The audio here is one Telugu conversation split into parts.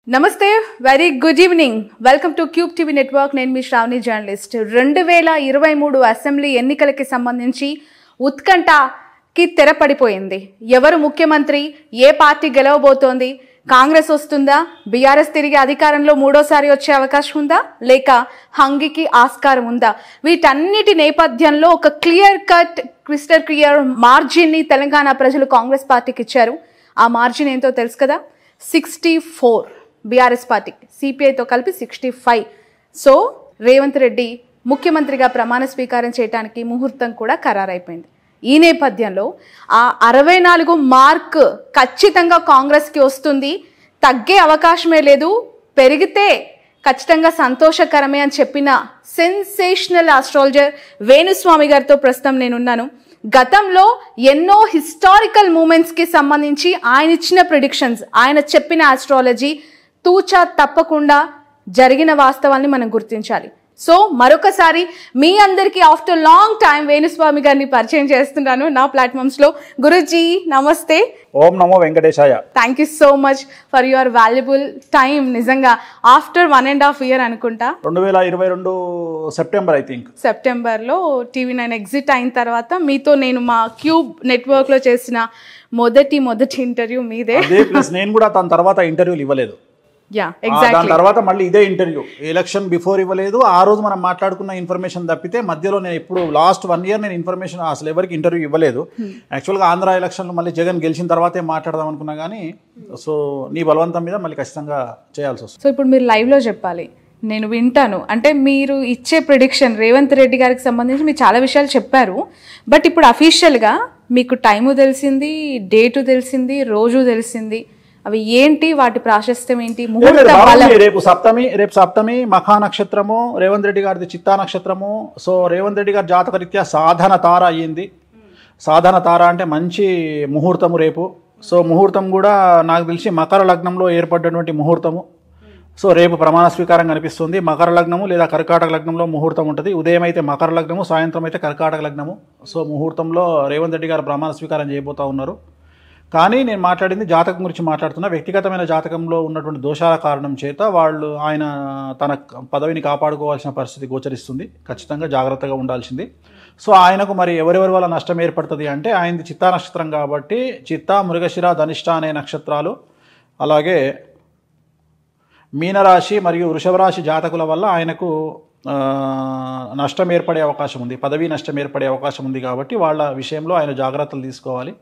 నమస్తే very good evening welcome to cube TV network నేను మీ శ్రావణి జర్నలిస్ట్ 2023 అసెంబ్లీ ఎన్నికలకి సంబంధించి ఉత్కంఠకి తెరపడిపోయింది. ఎవరు ముఖ్యమంత్రి, ఏ పార్టీ గెలవబోతోంది, కాంగ్రెస్ వస్తుందా, బీఆర్ఎస్ తిరిగి అధికారంలో మూడోసారి వచ్చే అవకాశం ఉందా, లేక హంగికి ఆస్కారం ఉందా? వీటన్నిటి నేపథ్యంలో ఒక క్లియర్ కట్ క్రిస్టల్ క్లియర్ మార్జిన్ని తెలంగాణ ప్రజలు కాంగ్రెస్ పార్టీకి ఇచ్చారు. ఆ మార్జిన్ ఏంటో తెలుసు కదా, 64. బీఆర్ఎస్ పార్టీ సిపిఐతో కలిపి 65. సో రేవంత్ రెడ్డి ముఖ్యమంత్రిగా ప్రమాణ స్వీకారం చేయడానికి ముహూర్తం కూడా ఖరారైపోయింది. ఈ నేపథ్యంలో ఆ 64 మార్క్ ఖచ్చితంగా కాంగ్రెస్కి వస్తుంది, తగ్గే అవకాశమే లేదు, పెరిగితే ఖచ్చితంగా సంతోషకరమే అని చెప్పిన సెన్సేషనల్ ఆస్ట్రాలజర్ వేణుస్వామి గారితో ప్రస్తుతం నేనున్నాను. గతంలో ఎన్నో హిస్టారికల్ మూమెంట్స్కి సంబంధించి ఆయన ఇచ్చిన ప్రిడిక్షన్స్, ఆయన చెప్పిన ఆస్ట్రాలజీ తూచా తప్పకుండా జరిగిన వాస్తవాన్ని మనం గుర్తించాలి. సో మరొకసారి మీ అందరికీ ఆఫ్టర్ లాంగ్ టైం వేణుస్వామి గారిని పరిచయం చేస్తున్నాను నా ప్లాట్ఫామ్స్లో. గురుజీ నమస్తే. ఓం నమో వెంకటేశాయ. Thank you so much for your valuable time. నిజంగా ఆఫ్టర్ 1.5 years అనుకుంటా, 2022 సెప్టెంబర్, ఐ థింక్ సెప్టెంబర్లో TV9 ఎగ్జిట్ అయిన తర్వాత మీతో నేను మా క్యూబ్ నెట్వర్క్లో చేసిన మొదటి ఇంటర్వ్యూ మీదే. ప్లస్ నేను కూడా దాని తర్వాత ఇంటర్వ్యూలు ఇవ్వలేదు. దాని తర్వాత మళ్ళీ ఇదే ఇంటర్వ్యూ ఎలక్షన్ బిఫోర్ ఇవ్వలేదు. ఆ రోజు మనం మాట్లాడుకున్న ఇన్ఫర్మేషన్ తప్పితే మధ్యలో నేను ఇప్పుడు లాస్ట్ 1 year నేను ఇన్ఫర్మేషన్ అసలు ఎవరికి ఇంటర్వ్యూ ఇవ్వలేదు. యాక్చువల్గా ఆంధ్ర ఎలక్షన్లు మళ్ళీ జగన్ గెలిచిన తర్వాతే మాట్లాడదాం అనుకున్నా కానీ సో నీ బలవంతం మీద మళ్ళీ ఖచ్చితంగా చేయాల్సి వస్తుంది. సో ఇప్పుడు మీరు లైవ్లో చెప్పాలి, నేను వింటాను. అంటే మీరు ఇచ్చే ప్రిడిక్షన్ రేవంత్ రెడ్డి గారికి సంబంధించి మీరు చాలా విషయాలు చెప్పారు. బట్ ఇప్పుడు అఫీషియల్గా మీకు టైము తెలిసింది, డేటు తెలిసింది, రోజు తెలిసింది. అవి ఏంటి, వాటి ప్రాశస్త్యం ఏంటి? రేపు సప్తమి మఖా నక్షత్రము, రేవంత్ రెడ్డి గారిది చిత్తా నక్షత్రము. సో రేవంత్ రెడ్డి గారి జాతక రీత్యా సాధన తార అయ్యింది. సాధన తార అంటే మంచి ముహూర్తము రేపు. సో ముహూర్తం కూడా నాకు తెలిసి మకర లగ్నంలో ఏర్పడినటువంటి ముహూర్తము. సో రేపు ప్రమాణ స్వీకారం కనిపిస్తుంది. మకర లగ్నము లేదా కర్కాటక లగ్నంలో ముహూర్తం ఉంటుంది. ఉదయం అయితే మకర లగ్నము, సాయంత్రం అయితే కర్కాటక లగ్నము. సో ముహూర్తంలో రేవంత్ రెడ్డి గారు ప్రమాణ స్వీకారం చేయబోతూ ఉన్నారు. కానీ నేను మాట్లాడింది జాతకం గురించి మాట్లాడుతున్నా. వ్యక్తిగతమైన జాతకంలో ఉన్నటువంటి దోషాల కారణం చేత ఆయన తన పదవిని కాపాడుకోవాల్సిన పరిస్థితి గోచరిస్తుంది. ఖచ్చితంగా జాగ్రత్తగా ఉండాల్సింది. సో ఆయనకు మరి ఎవరెవరి వల్ల నష్టం ఏర్పడుతుంది అంటే, ఆయనది చిత్తా నక్షత్రం కాబట్టి చిత్తా, మృగశిర, ధనిష్ట అనే నక్షత్రాలు, అలాగే మీనరాశి మరియు వృషభరాశి జాతకుల వల్ల ఆయనకు నష్టం ఏర్పడే అవకాశం ఉంది, పదవీ నష్టం ఏర్పడే అవకాశం ఉంది. కాబట్టి వాళ్ళ విషయంలో ఆయన జాగ్రత్తలు తీసుకోవాలి.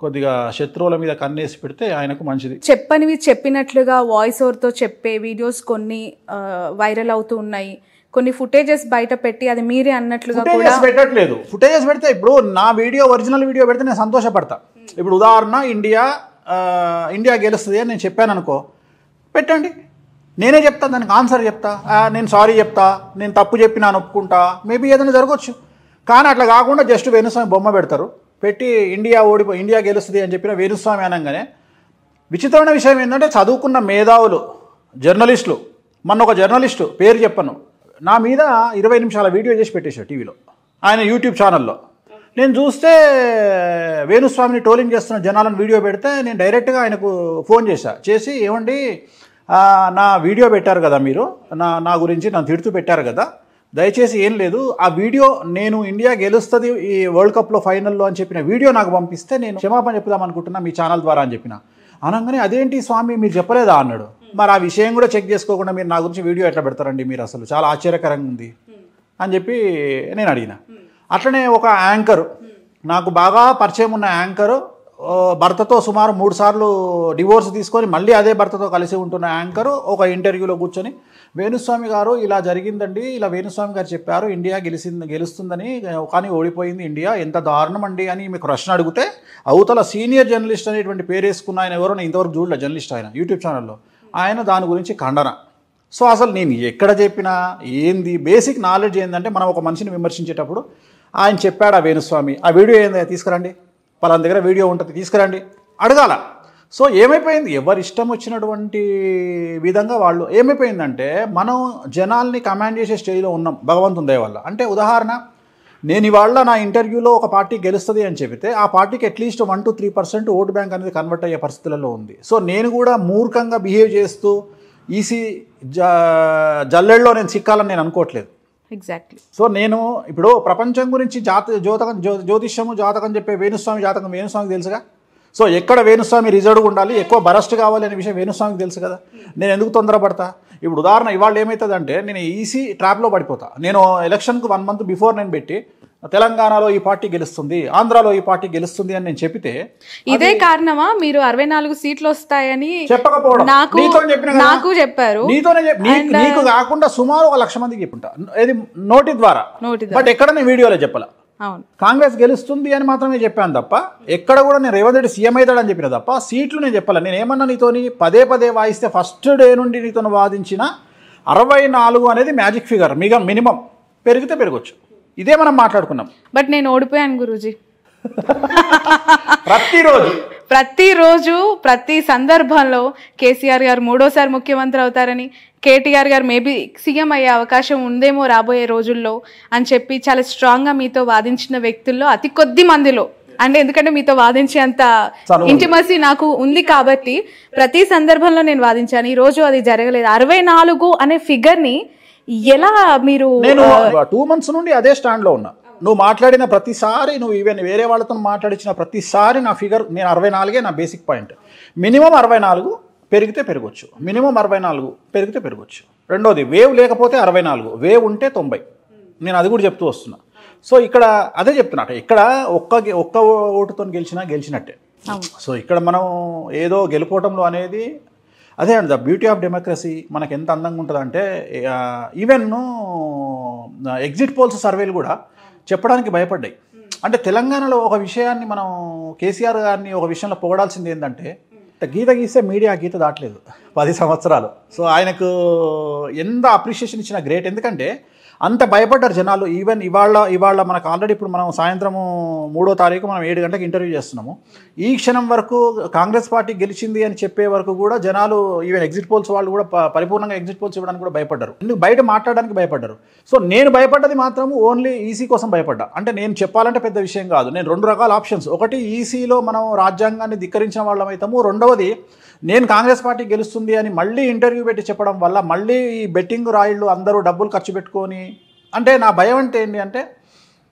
కొద్దిగా శత్రువుల మీద కన్నేసి పెడితే ఆయనకు మంచిది. చెప్పనివి చెప్పినట్లుగా వాయిస్ ఓవర్తో చెప్పే వీడియోస్ కొన్ని వైరల్ అవుతూ ఉన్నాయి. కొన్ని ఫుటేజెస్ బయట పెట్టి అది మీరే అన్నట్లుగా పెట్టట్లేదు. ఫుటేజెస్ పెడితే ఇప్పుడు నా ఒరిజినల్ వీడియో పెడితే నేను సంతోషపడతా. ఇప్పుడు ఉదాహరణ ఇండియా గెలుస్తుంది అని నేను చెప్పాను అనుకో, పెట్టండి, నేనే చెప్తా, దానికి ఆన్సర్ చెప్తా, నేను సారీ చెప్తా, నేను తప్పు చెప్పినాను ఒప్పుకుంటా, మేబీ ఏదైనా జరగవచ్చు. కానీ అట్లా కాకుండా జస్ట్ వేణుస్వామి బొమ్మ పెడతారు, పెట్టి ఇండియా గెలుస్తుంది అని చెప్పిన వేణుస్వామి అనగానే. విచిత్రమైన విషయం ఏంటంటే, చదువుకున్న మేధావులు జర్నలిస్టులు, మొన్న ఒక జర్నలిస్టు పేరు చెప్పను, నా మీద 20 నిమిషాల వీడియో చేసి పెట్టేశాడు టీవీలో, ఆయన యూట్యూబ్ ఛానల్లో. నేను చూస్తే వేణుస్వామిని ట్రోలింగ్ చేస్తున్న జనాలను వీడియో పెడితే నేను డైరెక్ట్గా ఆయనకు ఫోన్ చేసి, ఏమండి నా వీడియో పెట్టారు కదా మీరు, నా గురించి నన్ను తిడుతూ పెట్టారు కదా, దయచేసి ఏం లేదు, ఆ వీడియో నేను ఇండియా గెలుస్తుంది ఈ వరల్డ్ కప్లో ఫైనల్లో అని చెప్పిన వీడియో నాకు పంపిస్తే నేను క్షమాపణ చెప్దాం అనుకుంటున్నా మీ ఛానల్ ద్వారా అని చెప్పిన. అనగానే అదేంటి స్వామి మీరు చెప్పలేదా అన్నాడు. మరి ఆ విషయం కూడా చెక్ చేసుకోకుండా మీరు నా గురించి వీడియో ఎట్లా పెడతారండి మీరు, అసలు చాలా ఆశ్చర్యకరంగా ఉంది అని చెప్పి నేను అడిగిన. అట్లనే ఒక యాంకరు, నాకు బాగా పరిచయం ఉన్న యాంకరు, భర్తతో సుమారు 3 సార్లు డివోర్స్ తీసుకొని మళ్ళీ అదే భర్తతో కలిసి ఉంటున్న యాంకరు ఒక ఇంటర్వ్యూలో కూర్చొని, వేణుస్వామి గారు ఇలా జరిగిందండి, ఇలా వేణుస్వామి గారు చెప్పారు ఇండియా గెలుస్తుందని, కానీ ఓడిపోయింది ఇండియా, ఎంత దారుణం అండి అని మీకు ప్రశ్న అడిగితే, అవతల సీనియర్ జర్నలిస్ట్ అనేటువంటి పేరు వేసుకున్న ఆయన ఎవరో నేను ఇంతవరకు చూడలే, జర్నలిస్ట్ ఆయన యూట్యూబ్ ఛానల్లో, ఆయన దాని గురించి ఖండన. సో అసలు నేను ఎక్కడ చెప్పినా ఏంది, బేసిక్ నాలెడ్జ్ ఏంటంటే, మనం ఒక మనిషిని విమర్శించేటప్పుడు ఆయన చెప్పాడు ఆ వేణుస్వామి, ఆ వీడియో ఏంది తీసుకురండి, పలానా దగ్గర వీడియో ఉంటుంది తీసుకురండి అడగాల. సో ఏమైపోయింది, ఎవరి ఇష్టం వచ్చినటువంటి విధంగా వాళ్ళు, ఏమైపోయిందంటే మనం జనాల్ని కమాండ్ చేసే స్టేజ్లో ఉన్నాం భగవంతుని దయ వల్ల. అంటే ఉదాహరణ, నేను ఇవాళ నా ఇంటర్వ్యూలో ఒక పార్టీ గెలుస్తుంది అని చెబితే ఆ పార్టీకి అట్లీస్ట్ 1 to 3% ఓటు బ్యాంక్ అనేది కన్వర్ట్ అయ్యే పరిస్థితులలో ఉంది. సో నేను కూడా మూర్ఖంగా బిహేవ్ చేస్తూ ఈసీ జల్లెల్లో నేను చిక్కాలని నేను అనుకోవట్లేదు. ఎగ్జాక్ట్లీ. సో నేను ఇప్పుడు ప్రపంచం గురించి జ్యోతిష్యము జాతకం చెప్పే వేణుస్వామి జాతకం వేణుస్వామికి తెలుసుగా. సో ఎక్కడ వేణుస్వామి రిజర్వ్గా ఉండాలి, ఎక్కువ బరస్ట్ కావాలి అనే విషయం వేణుస్వామికి తెలుసు కదా. నేను ఎందుకు తొందరపడతా? ఇప్పుడు ఉదాహరణ ఇవాళ ఏమవుతుందంటే నేను ఈసీ ట్రాప్లో పడిపోతా. నేను ఎలక్షన్కు 1 month బిఫోర్ నేను పెట్టి తెలంగాణలో ఈ పార్టీ గెలుస్తుంది, ఆంధ్రాలో ఈ పార్టీ గెలుస్తుంది అని నేను చెప్పితే ఇదే కారణమా మీరు 64 సీట్లు వస్తాయని చెప్పకపోవడం? నాకు చెప్పారు. నీకు కాకుండా సుమారు 1,00,000 మందికి చెప్పుంటా, ఇది నోటి ద్వారా. బట్ ఎక్కడ నేను వీడియోలో చెప్పాల. కాంగ్రెస్ గెలుస్తుంది అని మాత్రమే చెప్పాను తప్ప ఎక్కడ కూడా నేను రేవంత్ రెడ్డి సీఎం అవుతాడని చెప్పిన తప్ప సీట్లు నేను చెప్పాలి. నేను ఏమన్నా నీతోని పదే వాయిస్తే ఫస్ట్ డే నుండి నీతో వాదించిన 64 అనేది మ్యాజిక్ ఫిగర్. మినిమం పెరిగితే పెరగచ్చు. ఇదే మనం మాట్లాడుకున్నాం. బట్ నేను ఓడిపోయాను గురూజీ. ప్రతిరోజు ప్రతి సందర్భంలో కేసీఆర్ గారు 3వ ముఖ్యమంత్రి అవుతారని, కేటీఆర్ గారు మేబీ సీఎం అయ్యే అవకాశం ఉందేమో రాబోయే రోజుల్లో అని చెప్పి చాలా స్ట్రాంగ్గా మీతో వాదించిన వ్యక్తుల్లో అతి కొద్ది మందిలో, అంటే ఎందుకంటే మీతో వాదించేంత ఇంటిమసీ నాకు ఉంది కాబట్టి ప్రతి సందర్భంలో నేను వాదించాను. ఈ రోజు అది జరగలేదు. 64 అనే ఫిగర్ని ఎలా మీరు? నేను 2 months నుండి అదే స్టాండ్లో ఉన్నా. నువ్వు మాట్లాడిన ప్రతిసారి, నువ్వు ఈవెన్ వేరే వాళ్ళతో మాట్లాడించిన ప్రతిసారి నా ఫిగర్ నేను 64 నా బేసిక్ పాయింట్. మినిమం 64 పెరిగితే పెరగచ్చు, మినిమం 64 పెరిగితే పెరగచ్చు. రెండోది వేవ్ లేకపోతే 64, వేవ్ ఉంటే 90. నేను అది కూడా చెప్తూ వస్తున్నా. సో ఇక్కడ అదే చెప్తున్నట్టు, ఇక్కడ ఒక్క ఓటుతో గెలిచినట్టే. సో ఇక్కడ మనం ఏదో గెలుపోవటంలో అనేది అదే అండి ద బ్యూటీ ఆఫ్ డెమోక్రసీ. మనకు ఎంత అందంగా ఉంటుంది అంటే ఈవెన్ ఎగ్జిట్ పోల్స్ సర్వేలు కూడా చెప్పడానికి భయపడ్డాయి. అంటే తెలంగాణలో ఒక విషయాన్ని మనం కేసీఆర్ గారిని ఒక విషయంలో పొగడాల్సింది ఏంటంటే గీత గీస్తే మీడియా గీత దాటలేదు 10 సంవత్సరాలు. సో ఆయనకు ఎంత అప్రిషియేషన్ ఇచ్చిన గ్రేట్. ఎందుకంటే అంత భయపడ్డారు జనాలు. ఈవెన్ ఇవాళ మనకు ఆల్రెడీ ఇప్పుడు మనం సాయంత్రము 3వ తారీఖు మనం 7 గంటలకు ఇంటర్వ్యూ చేస్తున్నాము. ఈ క్షణం వరకు కాంగ్రెస్ పార్టీ గెలిచింది అని చెప్పే వరకు కూడా జనాలు ఈవెన్ ఎగ్జిట్ పోల్స్ వాళ్ళు కూడా పరిపూర్ణంగా ఎగ్జిట్ పోల్స్ ఇవ్వడానికి కూడా భయపడ్డారు. ఎందుకు బయట మాట్లాడడానికి భయపడ్డారు. సో నేను భయపడ్డది మాత్రం ఓన్లీ ఈసీ కోసం భయపడ్డా. అంటే నేను చెప్పాలంటే పెద్ద విషయం కాదు. నేను 2 రకాల ఆప్షన్స్. ఒకటి, ఈసీలో మనం రాజ్యాంగాన్ని ధిక్కరించిన వాళ్ళం అవుతాము. రెండవది, నేను కాంగ్రెస్ పార్టీ గెలుస్తుంది అని మళ్ళీ ఇంటర్వ్యూ పెట్టి చెప్పడం వల్ల మళ్ళీ ఈ బెట్టింగ్ రాయిళ్ళు అందరూ డబ్బులు ఖర్చు పెట్టుకొని, అంటే నా భయం అంటే ఏంటి అంటే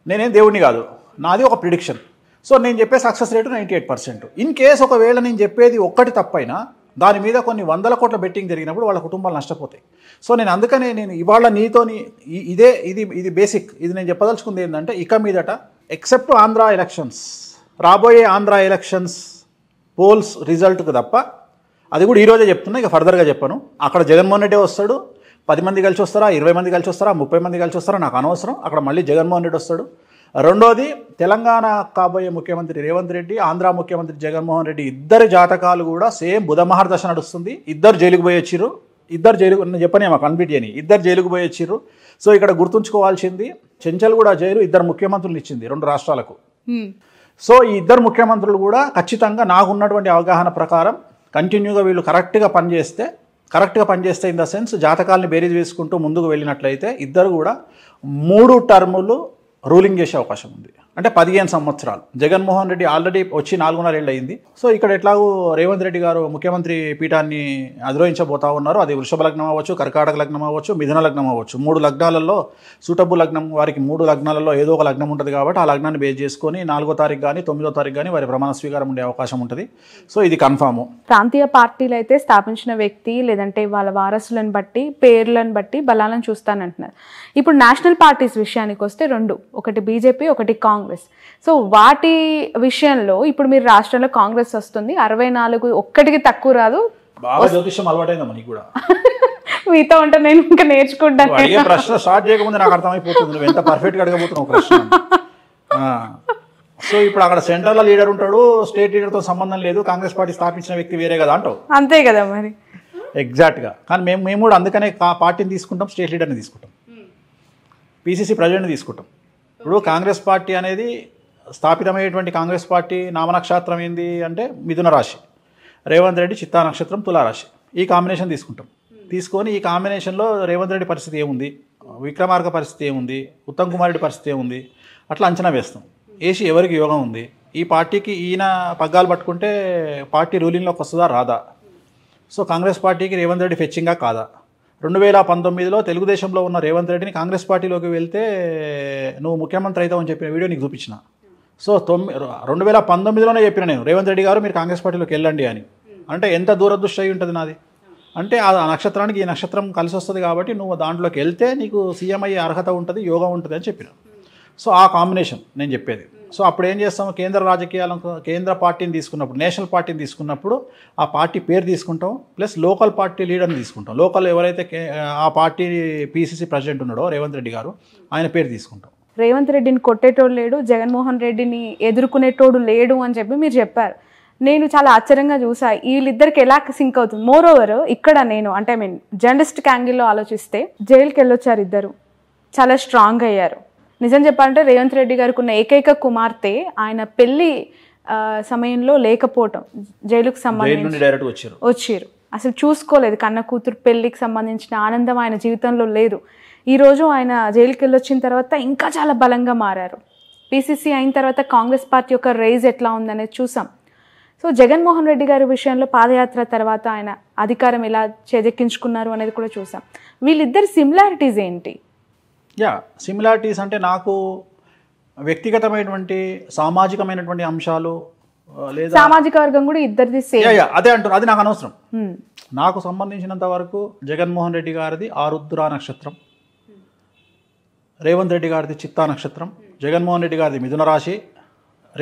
నేనేం దేవుడిని కాదు, నాది ఒక ప్రిడిక్షన్. సో నేను చెప్పే సక్సెస్ రేటు 98%. ఇన్ కేస్ ఒకవేళ నేను చెప్పేది ఒక్కటి తప్పైనా దాని మీద కొన్ని 100 కోట్ల బెట్టింగ్ జరిగినప్పుడు వాళ్ళ కుటుంబాలు నష్టపోతాయి. సో నేను అందుకనే నేను ఇవాళ నీతోని ఇది బేసిక్. ఇది నేను చెప్పదలుచుకుంది ఏంటంటే ఇక మీదట ఎక్సెప్ట్ ఆంధ్ర ఎలక్షన్స్, రాబోయే ఆంధ్ర ఎలక్షన్స్ పోల్స్ రిజల్ట్కి తప్ప, అది కూడా ఈరోజే చెప్తున్నా, ఇక ఫర్దర్గా చెప్పను. అక్కడ జగన్మోహన్ రెడ్డి వస్తాడు, 10 మంది కలిసి వస్తారా, 20 మంది కలిసి వస్తారా, 30 మంది కలిసి వస్తారా నాకు అనవసరం. అక్కడ మళ్ళీ జగన్మోహన్ రెడ్డి వస్తాడు. రెండోది, తెలంగాణ కాబోయే ముఖ్యమంత్రి రేవంత్ రెడ్డి, ఆంధ్ర ముఖ్యమంత్రి జగన్మోహన్ రెడ్డి, ఇద్దరి జాతకాలు కూడా సేమ్ బుధ మహర్దశ నడుస్తుంది. ఇద్దరు జైలుకు పోయి వచ్చిర్రు. నేను చెప్పనే మాకు కన్ఫ్యూట్ చేయని, ఇద్దరు జైలుకు పోయి వచ్చిర్రు. సో ఇక్కడ గుర్తుంచుకోవాల్సింది, చెంచల్ కూడా జైలు 2 ముఖ్యమంత్రులు ఇచ్చింది 2 రాష్ట్రాలకు. సో ఈ 2 ముఖ్యమంత్రులు కూడా ఖచ్చితంగా నాకున్నటువంటి అవగాహన ప్రకారం కంటిన్యూగా వీళ్ళు కరెక్ట్గా పనిచేస్తే ఇన్ ద సెన్స్ జాతకాలని బేరీజ్ వేసుకుంటూ ముందుకు వెళ్ళినట్లయితే ఇద్దరు కూడా 3 టర్ములు రూలింగ్ చేసే అవకాశం ఉంది. అంటే 15 సంవత్సరాలు. జగన్మోహన్ రెడ్డి ఆల్రెడీ వచ్చి 4.5 ఏళ్ళు అయింది. సో ఇక్కడ ఎట్లాగూ రేవంత్ రెడ్డి గారు ముఖ్యమంత్రి పీఠాన్ని అధిరోహించబోతా ఉన్నారు. అది వృషభ లగ్నం అవ్వచ్చు, కర్కాటక లగ్నం అవ్వచ్చు, మిథున లగ్నం అవ్వచ్చు. 3 లగ్నాలలో సూటబుల్ లగ్నం వారికి 3 లగ్నాలలో ఏదో ఒక లగ్నం ఉంటుంది కాబట్టి ఆ లగ్నాన్ని బేస్ చేసుకొని 4వ తారీఖు కానీ 9వ తారీఖు కానీ వారి ప్రమాణ స్వీకారం ఉండే అవకాశం ఉంటుంది. సో ఇది కన్ఫాము. ప్రాంతీయ పార్టీలు అయితే స్థాపించిన వ్యక్తి లేదంటే వాళ్ళ వారసులను బట్టి, పేర్లను బట్టి బలాలను చూస్తానంటున్నారు. ఇప్పుడు నేషనల్ పార్టీస్ విషయానికి వస్తే 2, ఒకటి బీజేపీ, ఒకటి కాంగ్రెస్. సో వాటి విషయంలో ఇప్పుడు మీరు రాష్ట్రంలో కాంగ్రెస్ వస్తుంది, 64 ఒక్కటికి తక్కువ రాదు. బాగా జ్యోతిష్యం అలవాటైందా మనకి కూడా? మీతో ఉంటే నేను ఇంకా నేర్చుకుంటాను. అడిగే ప్రశ్న స్టార్ట్ చేయకముందే నాకు అర్థమైపోతుంది నువ్వు ఎంత పర్ఫెక్ట్గా అడగబోతున్నావు ప్రశ్న. సో ఇప్పుడు అక్కడ సెంట్రల్ లీడర్ ఉంటాడు, స్టేట్ లీడర్తో సంబంధం లేదు, కాంగ్రెస్ పార్టీ స్థాపించిన వ్యక్తి వేరే కదా అంటావు. అంతే కదా మరి. ఎగ్జాక్ట్గా. కానీ మేము కూడా అందుకనే పార్టీని తీసుకుంటాం, స్టేట్ లీడర్ని తీసుకుంటాం, పీసీసీ ప్రెసిడెంట్ని తీసుకుంటాం. ఇప్పుడు కాంగ్రెస్ పార్టీ అనేది స్థాపితమయ్యేటువంటి కాంగ్రెస్ పార్టీ నామనక్షత్రం ఏంది అంటే మిథున రాశి, రేవంత్ రెడ్డి చిత్తా నక్షత్రం తులారాశి. ఈ కాంబినేషన్ తీసుకుంటాం. తీసుకొని ఈ కాంబినేషన్లో రేవంత్ రెడ్డి పరిస్థితి ఏముంది, విక్రమార్క పరిస్థితి ఏముంది, ఉత్తమ్ కుమార్ రెడ్డి పరిస్థితి ఏముంది, అట్లా అంచనా వేస్తాం. వేసి ఎవరికి యోగం ఉంది, ఈ పార్టీకి ఈయన పగ్గాలు పట్టుకుంటే పార్టీ రూలింగ్లోకి వస్తుందా రాదా, సో కాంగ్రెస్ పార్టీకి రేవంత్ రెడ్డి ఫెచ్చింగా కాదా? 2019లో తెలుగుదేశంలో ఉన్న రేవంత్ రెడ్డిని కాంగ్రెస్ పార్టీలోకి వెళ్తే నువ్వు ముఖ్యమంత్రి అవుతావని చెప్పిన వీడియో నీకు చూపించిన. సో 2019లోనే చెప్పిన నేను, రేవంత్ రెడ్డి గారు మీరు కాంగ్రెస్ పార్టీలోకి వెళ్ళండి అని. అంటే ఎంత దూరదృష్టి అయి ఉంటుంది నాది. అంటే ఆ నక్షత్రానికి ఈ నక్షత్రం కలిసి వస్తుంది కాబట్టి నువ్వు దాంట్లోకి వెళ్తే నీకు సీఎం అయ్యే అర్హత ఉంటుంది, యోగం ఉంటుంది అని చెప్పిన. సో ఆ కాంబినేషన్ నేను చెప్పేది. సో అప్పుడు ఏం చేస్తాము, కేంద్ర రాజకీయాలకు కేంద్ర పార్టీని తీసుకున్నప్పుడు, నేషనల్ పార్టీని తీసుకున్నప్పుడు ఆ పార్టీ పేరు తీసుకుంటాం, ప్లస్ లోకల్ పార్టీ లీడర్ని తీసుకుంటాం. లోకల్ ఎవరైతే ఆ పార్టీ పీసీసీ ప్రెసిడెంట్ ఉన్నాడో రేవంత్ రెడ్డి గారు, ఆయన పేరు తీసుకుంటాం. రేవంత్ రెడ్డిని కొట్టేటోడు లేడు, జగన్మోహన్ రెడ్డిని ఎదుర్కొనేటోడు లేడు అని చెప్పి మీరు చెప్పారు. నేను చాలా ఆశ్చర్యంగా చూసా వీళ్ళిద్దరికి ఎలా సింక్ అవుతుంది. మోర్ ఓవర్ ఇక్కడ నేను అంటే జర్నలిస్టిక్ యాంగిల్లో ఆలోచిస్తే జైలుకి వెళ్ళొచ్చారు ఇద్దరు, చాలా స్ట్రాంగ్ అయ్యారు. నిజం చెప్పాలంటే రేవంత్ రెడ్డి గారికి ఉన్న ఏకైక కుమార్తె ఆయన పెళ్లి సమయంలో లేకపోవటం, జైలుకు సంబంధించి డైరెక్ట్ వచ్చారు, అసలు చూసుకోలేదు. కన్న కూతురు పెళ్లికి సంబంధించిన ఆనందం ఆయన జీవితంలో లేదు. ఈరోజు ఆయన జైలుకి వెళ్ళొచ్చిన తర్వాత ఇంకా చాలా బలంగా మారారు. పీసీసీ అయిన తర్వాత కాంగ్రెస్ పార్టీ యొక్క రైజ్ ఎట్లా ఉందనేది చూసాం. సో జగన్మోహన్ రెడ్డి గారి విషయంలో పాదయాత్ర తర్వాత ఆయన అధికారం ఎలా చేజెక్కించుకున్నారు అనేది కూడా చూసాం. వీళ్ళిద్దరి సిమిలారిటీస్ ఏంటి? సిమిలారిటీస్ అంటే నాకు వ్యక్తిగతమైనటువంటి సామాజికమైనటువంటి అంశాలు లేదా సామాజిక వర్గం కూడా ఇద్దరిది సేమ్. అదే అంటున్నారు, అది నాకు అనవసరం. నాకు సంబంధించినంత వరకు జగన్మోహన్ రెడ్డి గారిది ఆరుద్ర నక్షత్రం, రేవంత్ రెడ్డి గారిది చిత్తా నక్షత్రం, జగన్మోహన్ రెడ్డి గారిది మిథున రాశి,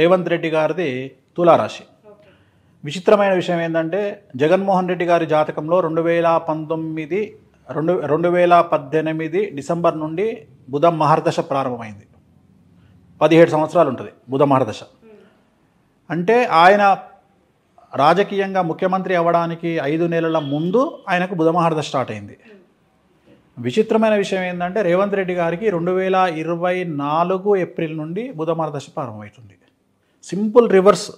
రేవంత్ రెడ్డి గారిది తులారాశి. విచిత్రమైన విషయం ఏంటంటే జగన్మోహన్ రెడ్డి గారి జాతకంలో 2018 డిసెంబర్ నుండి బుధ మహర్దశ ప్రారంభమైంది. 17 సంవత్సరాలు ఉంటుంది బుధ మహర్దశ. అంటే ఆయన రాజకీయంగా ముఖ్యమంత్రి అవ్వడానికి 5 నెలల ముందు ఆయనకు బుధ మహర్దశ స్టార్ట్ అయింది. విచిత్రమైన విషయం ఏంటంటే రేవంత్ రెడ్డి గారికి 2024 ఏప్రిల్ నుండి బుధ మహర్దశ ప్రారంభమవుతుంది. Simple reverse.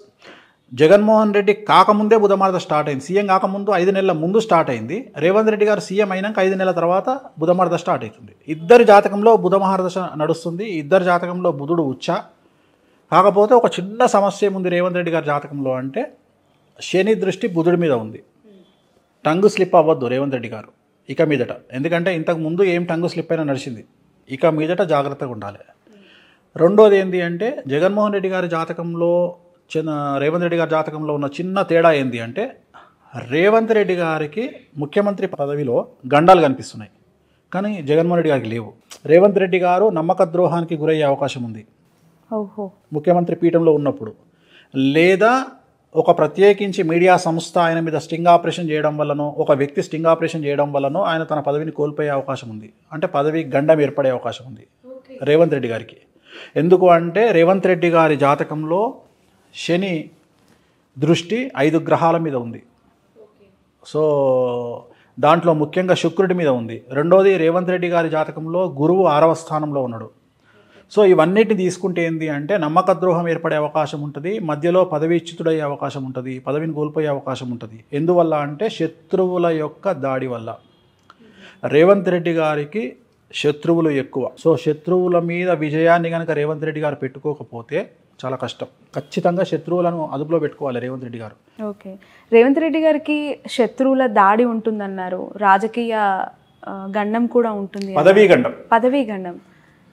జగన్మోహన్ రెడ్డి కాకముందే బుధ మహర్దశ స్టార్ట్ అయింది. సీఎం కాకముందు 5 నెలల ముందు స్టార్ట్ అయింది. రేవంత్ రెడ్డి గారు సీఎం అయినాక 5 నెలల తర్వాత బుధ మహర్దశ స్టార్ట్ అవుతుంది. ఇద్దరి జాతకంలో బుధ మహర్దశ నడుస్తుంది. ఇద్దరి జాతకంలో బుధుడు ఉచ్చ. కాకపోతే ఒక చిన్న సమస్య ఉంది రేవంత్ రెడ్డి గారి జాతకంలో, అంటే శని దృష్టి బుధుడి మీద ఉంది. టంగు స్లిప్ అవ్వద్దు రేవంత్ రెడ్డి గారు ఇక మీదట. ఎందుకంటే ఇంతకు ముందు ఏం టంగు స్లిప్ అయినా నడిచింది, ఇక మీదట జాగ్రత్తగా ఉండాలి. రెండోది ఏంటి అంటే జగన్మోహన్ రెడ్డి గారి జాతకంలో రేవంత్ రెడ్డి గారి జాతకంలో ఉన్న చిన్న తేడా ఏంటి అంటే రేవంత్ రెడ్డి గారికి ముఖ్యమంత్రి పదవిలో గండాలు కనిపిస్తున్నాయి, కానీ జగన్మోహన్ రెడ్డి గారికి లేవు. రేవంత్ రెడ్డి గారు నమ్మక ద్రోహానికి గురయ్యే అవకాశం ఉంది ముఖ్యమంత్రి పీఠంలో ఉన్నప్పుడు, లేదా ఒక ప్రత్యేకించి మీడియా సంస్థ ఆయన మీద స్టింగ్ ఆపరేషన్ చేయడం వల్లనో, ఒక వ్యక్తి స్టింగ్ ఆపరేషన్ చేయడం వల్లనో ఆయన తన పదవిని కోల్పోయే అవకాశం ఉంది. అంటే పదవి గండం ఏర్పడే అవకాశం ఉంది రేవంత్ రెడ్డి గారికి. ఎందుకు అంటే రేవంత్ రెడ్డి గారి జాతకంలో శని దృష్టి 5 గ్రహాల మీద ఉంది. సో దాంట్లో ముఖ్యంగా శుక్రుడి మీద ఉంది. రెండోది రేవంత్ రెడ్డి గారి జాతకంలో గురువు 6వ స్థానంలో ఉన్నాడు. సో ఇవన్నిటిని తీసుకుంటే ఏంటి అంటే నమ్మక ద్రోహం ఏర్పడే అవకాశం ఉంటుంది, మధ్యలో పదవీచ్యుతుడయ్యే అవకాశం ఉంటుంది, పదవిని కోల్పోయే అవకాశం ఉంటుంది. ఎందువల్ల అంటే శత్రువుల యొక్క దాడి వల్ల. రేవంత్ రెడ్డి గారికి శత్రువులు ఎక్కువ. సో శత్రువుల మీద విజయాన్ని కనుక రేవంత్ రెడ్డి గారు పెట్టుకోకపోతే చాలా కష్టం. ఖచ్చితంగా శత్రువులను అదుపులో పెట్టుకోవాలి రేవంత్ రెడ్డి గారు. ఓకే, రేవంత్ రెడ్డి గారికి శత్రువుల దాడి ఉంటుందన్నారు, రాజకీయ గండం కూడా ఉంటుంది, పదవీ గండం.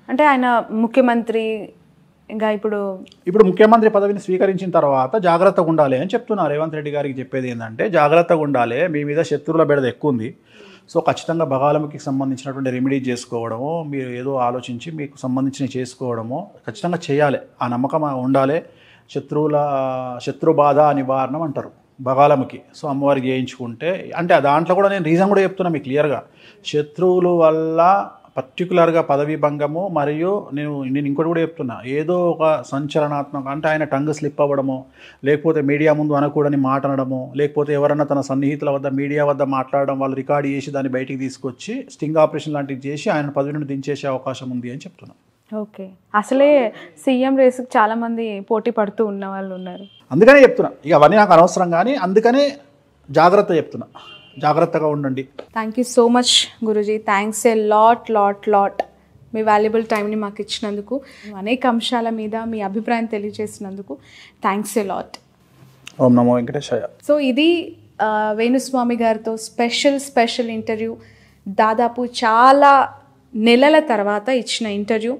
అంటే ఆయన ముఖ్యమంత్రి ఇంకా ఇప్పుడు ముఖ్యమంత్రి పదవిని స్వీకరించిన తర్వాత జాగ్రత్తగా ఉండాలి అని చెప్తున్నా. రేవంత్ రెడ్డి గారికి చెప్పేది ఏంటంటే జాగ్రత్తగా ఉండాలి, మీ మీద శత్రువుల బెడద ఎక్కువ ఉంది. సో ఖచ్చితంగా బగాలముకి సంబంధించినటువంటి రెమెడీస్ చేసుకోవడము, మీరు ఏదో ఆలోచించి మీకు సంబంధించినవి చేసుకోవడము ఖచ్చితంగా చేయాలి. ఆ నమ్మకం ఉండాలి. శత్రు బాధ నివారణం అంటారు బగాలముకి. సో అమ్మవారికి చేయించుకుంటే, అంటే దాంట్లో కూడా నేను రీజన్ కూడా చెప్తున్నా మీకు క్లియర్గా. శత్రువుల వల్ల పర్టికులర్గా పదవీ భంగము, మరియు నేను ఇంకోటి కూడా చెప్తున్నా, ఏదో ఒక సంచలనాత్మక, అంటే ఆయన టంగ్ స్లిప్ అవ్వడము, లేకపోతే మీడియా ముందు అనకూడని మాట అనడము, లేకపోతే ఎవరన్నా తన సన్నిహితుల వద్ద మీడియా వద్ద మాట్లాడడం, వాళ్ళు రికార్డు చేసి దాన్ని బయటికి తీసుకొచ్చి స్టింగ్ ఆపరేషన్ లాంటివి చేసి ఆయన పదవి నుండి దించేసే అవకాశం ఉంది అని చెప్తున్నా. ఓకే, అసలే సీఎం రేసుకు చాలామంది పోటీ పడుతూ ఉన్న వాళ్ళు ఉన్నారు, అందుకనే చెప్తున్నా. ఇక అవన్నీ నాకు అనవసరం, కానీ అందుకనే జాగ్రత్త చెప్తున్నా, జాగ్రత్తగా ఉండండి. Thank you so much Guruji. Thanks a lot me valuable టైంని మాకు ఇచ్చినందుకు, అనేక అంశాల మీద మీ అభిప్రాయం తెలియజేసినందుకు thanks a lot. Om Namo Venkatesaya. So ఇది వేణుస్వామి గారితో స్పెషల్ ఇంటర్వ్యూ. దాదాపు చాలా నెలల తర్వాత ఇచ్చిన ఇంటర్వ్యూ.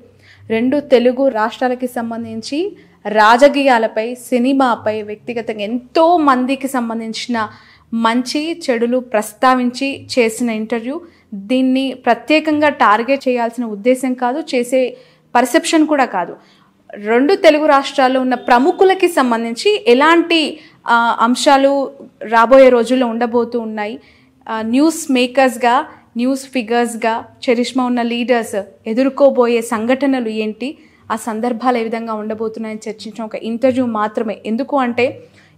2 తెలుగు రాష్ట్రాలకి సంబంధించి రాజకీయాలపై, సినిమాపై, వ్యక్తిగతంగా ఎంతో మందికి సంబంధించిన మంచి చెడులు ప్రస్తావించి చేసిన ఇంటర్వ్యూ. దీన్ని ప్రత్యేకంగా టార్గెట్ చేయాల్సిన ఉద్దేశం కాదు, చేసే పర్సెప్షన్ కూడా కాదు. 2 తెలుగు రాష్ట్రాల్లో ఉన్న ప్రముఖులకి సంబంధించి ఎలాంటి అంశాలు రాబోయే రోజుల్లో ఉండబోతూ ఉన్నాయి, న్యూస్ మేకర్స్గా, న్యూస్ ఫిగర్స్గా, చరిష్మా ఉన్న లీడర్స్ ఎదుర్కోబోయే సంఘటనలు ఏంటి, ఆ సందర్భాలు ఏ విధంగా ఉండబోతున్నాయని చర్చించిన ఒక ఇంటర్వ్యూ మాత్రమే. ఎందుకు అంటే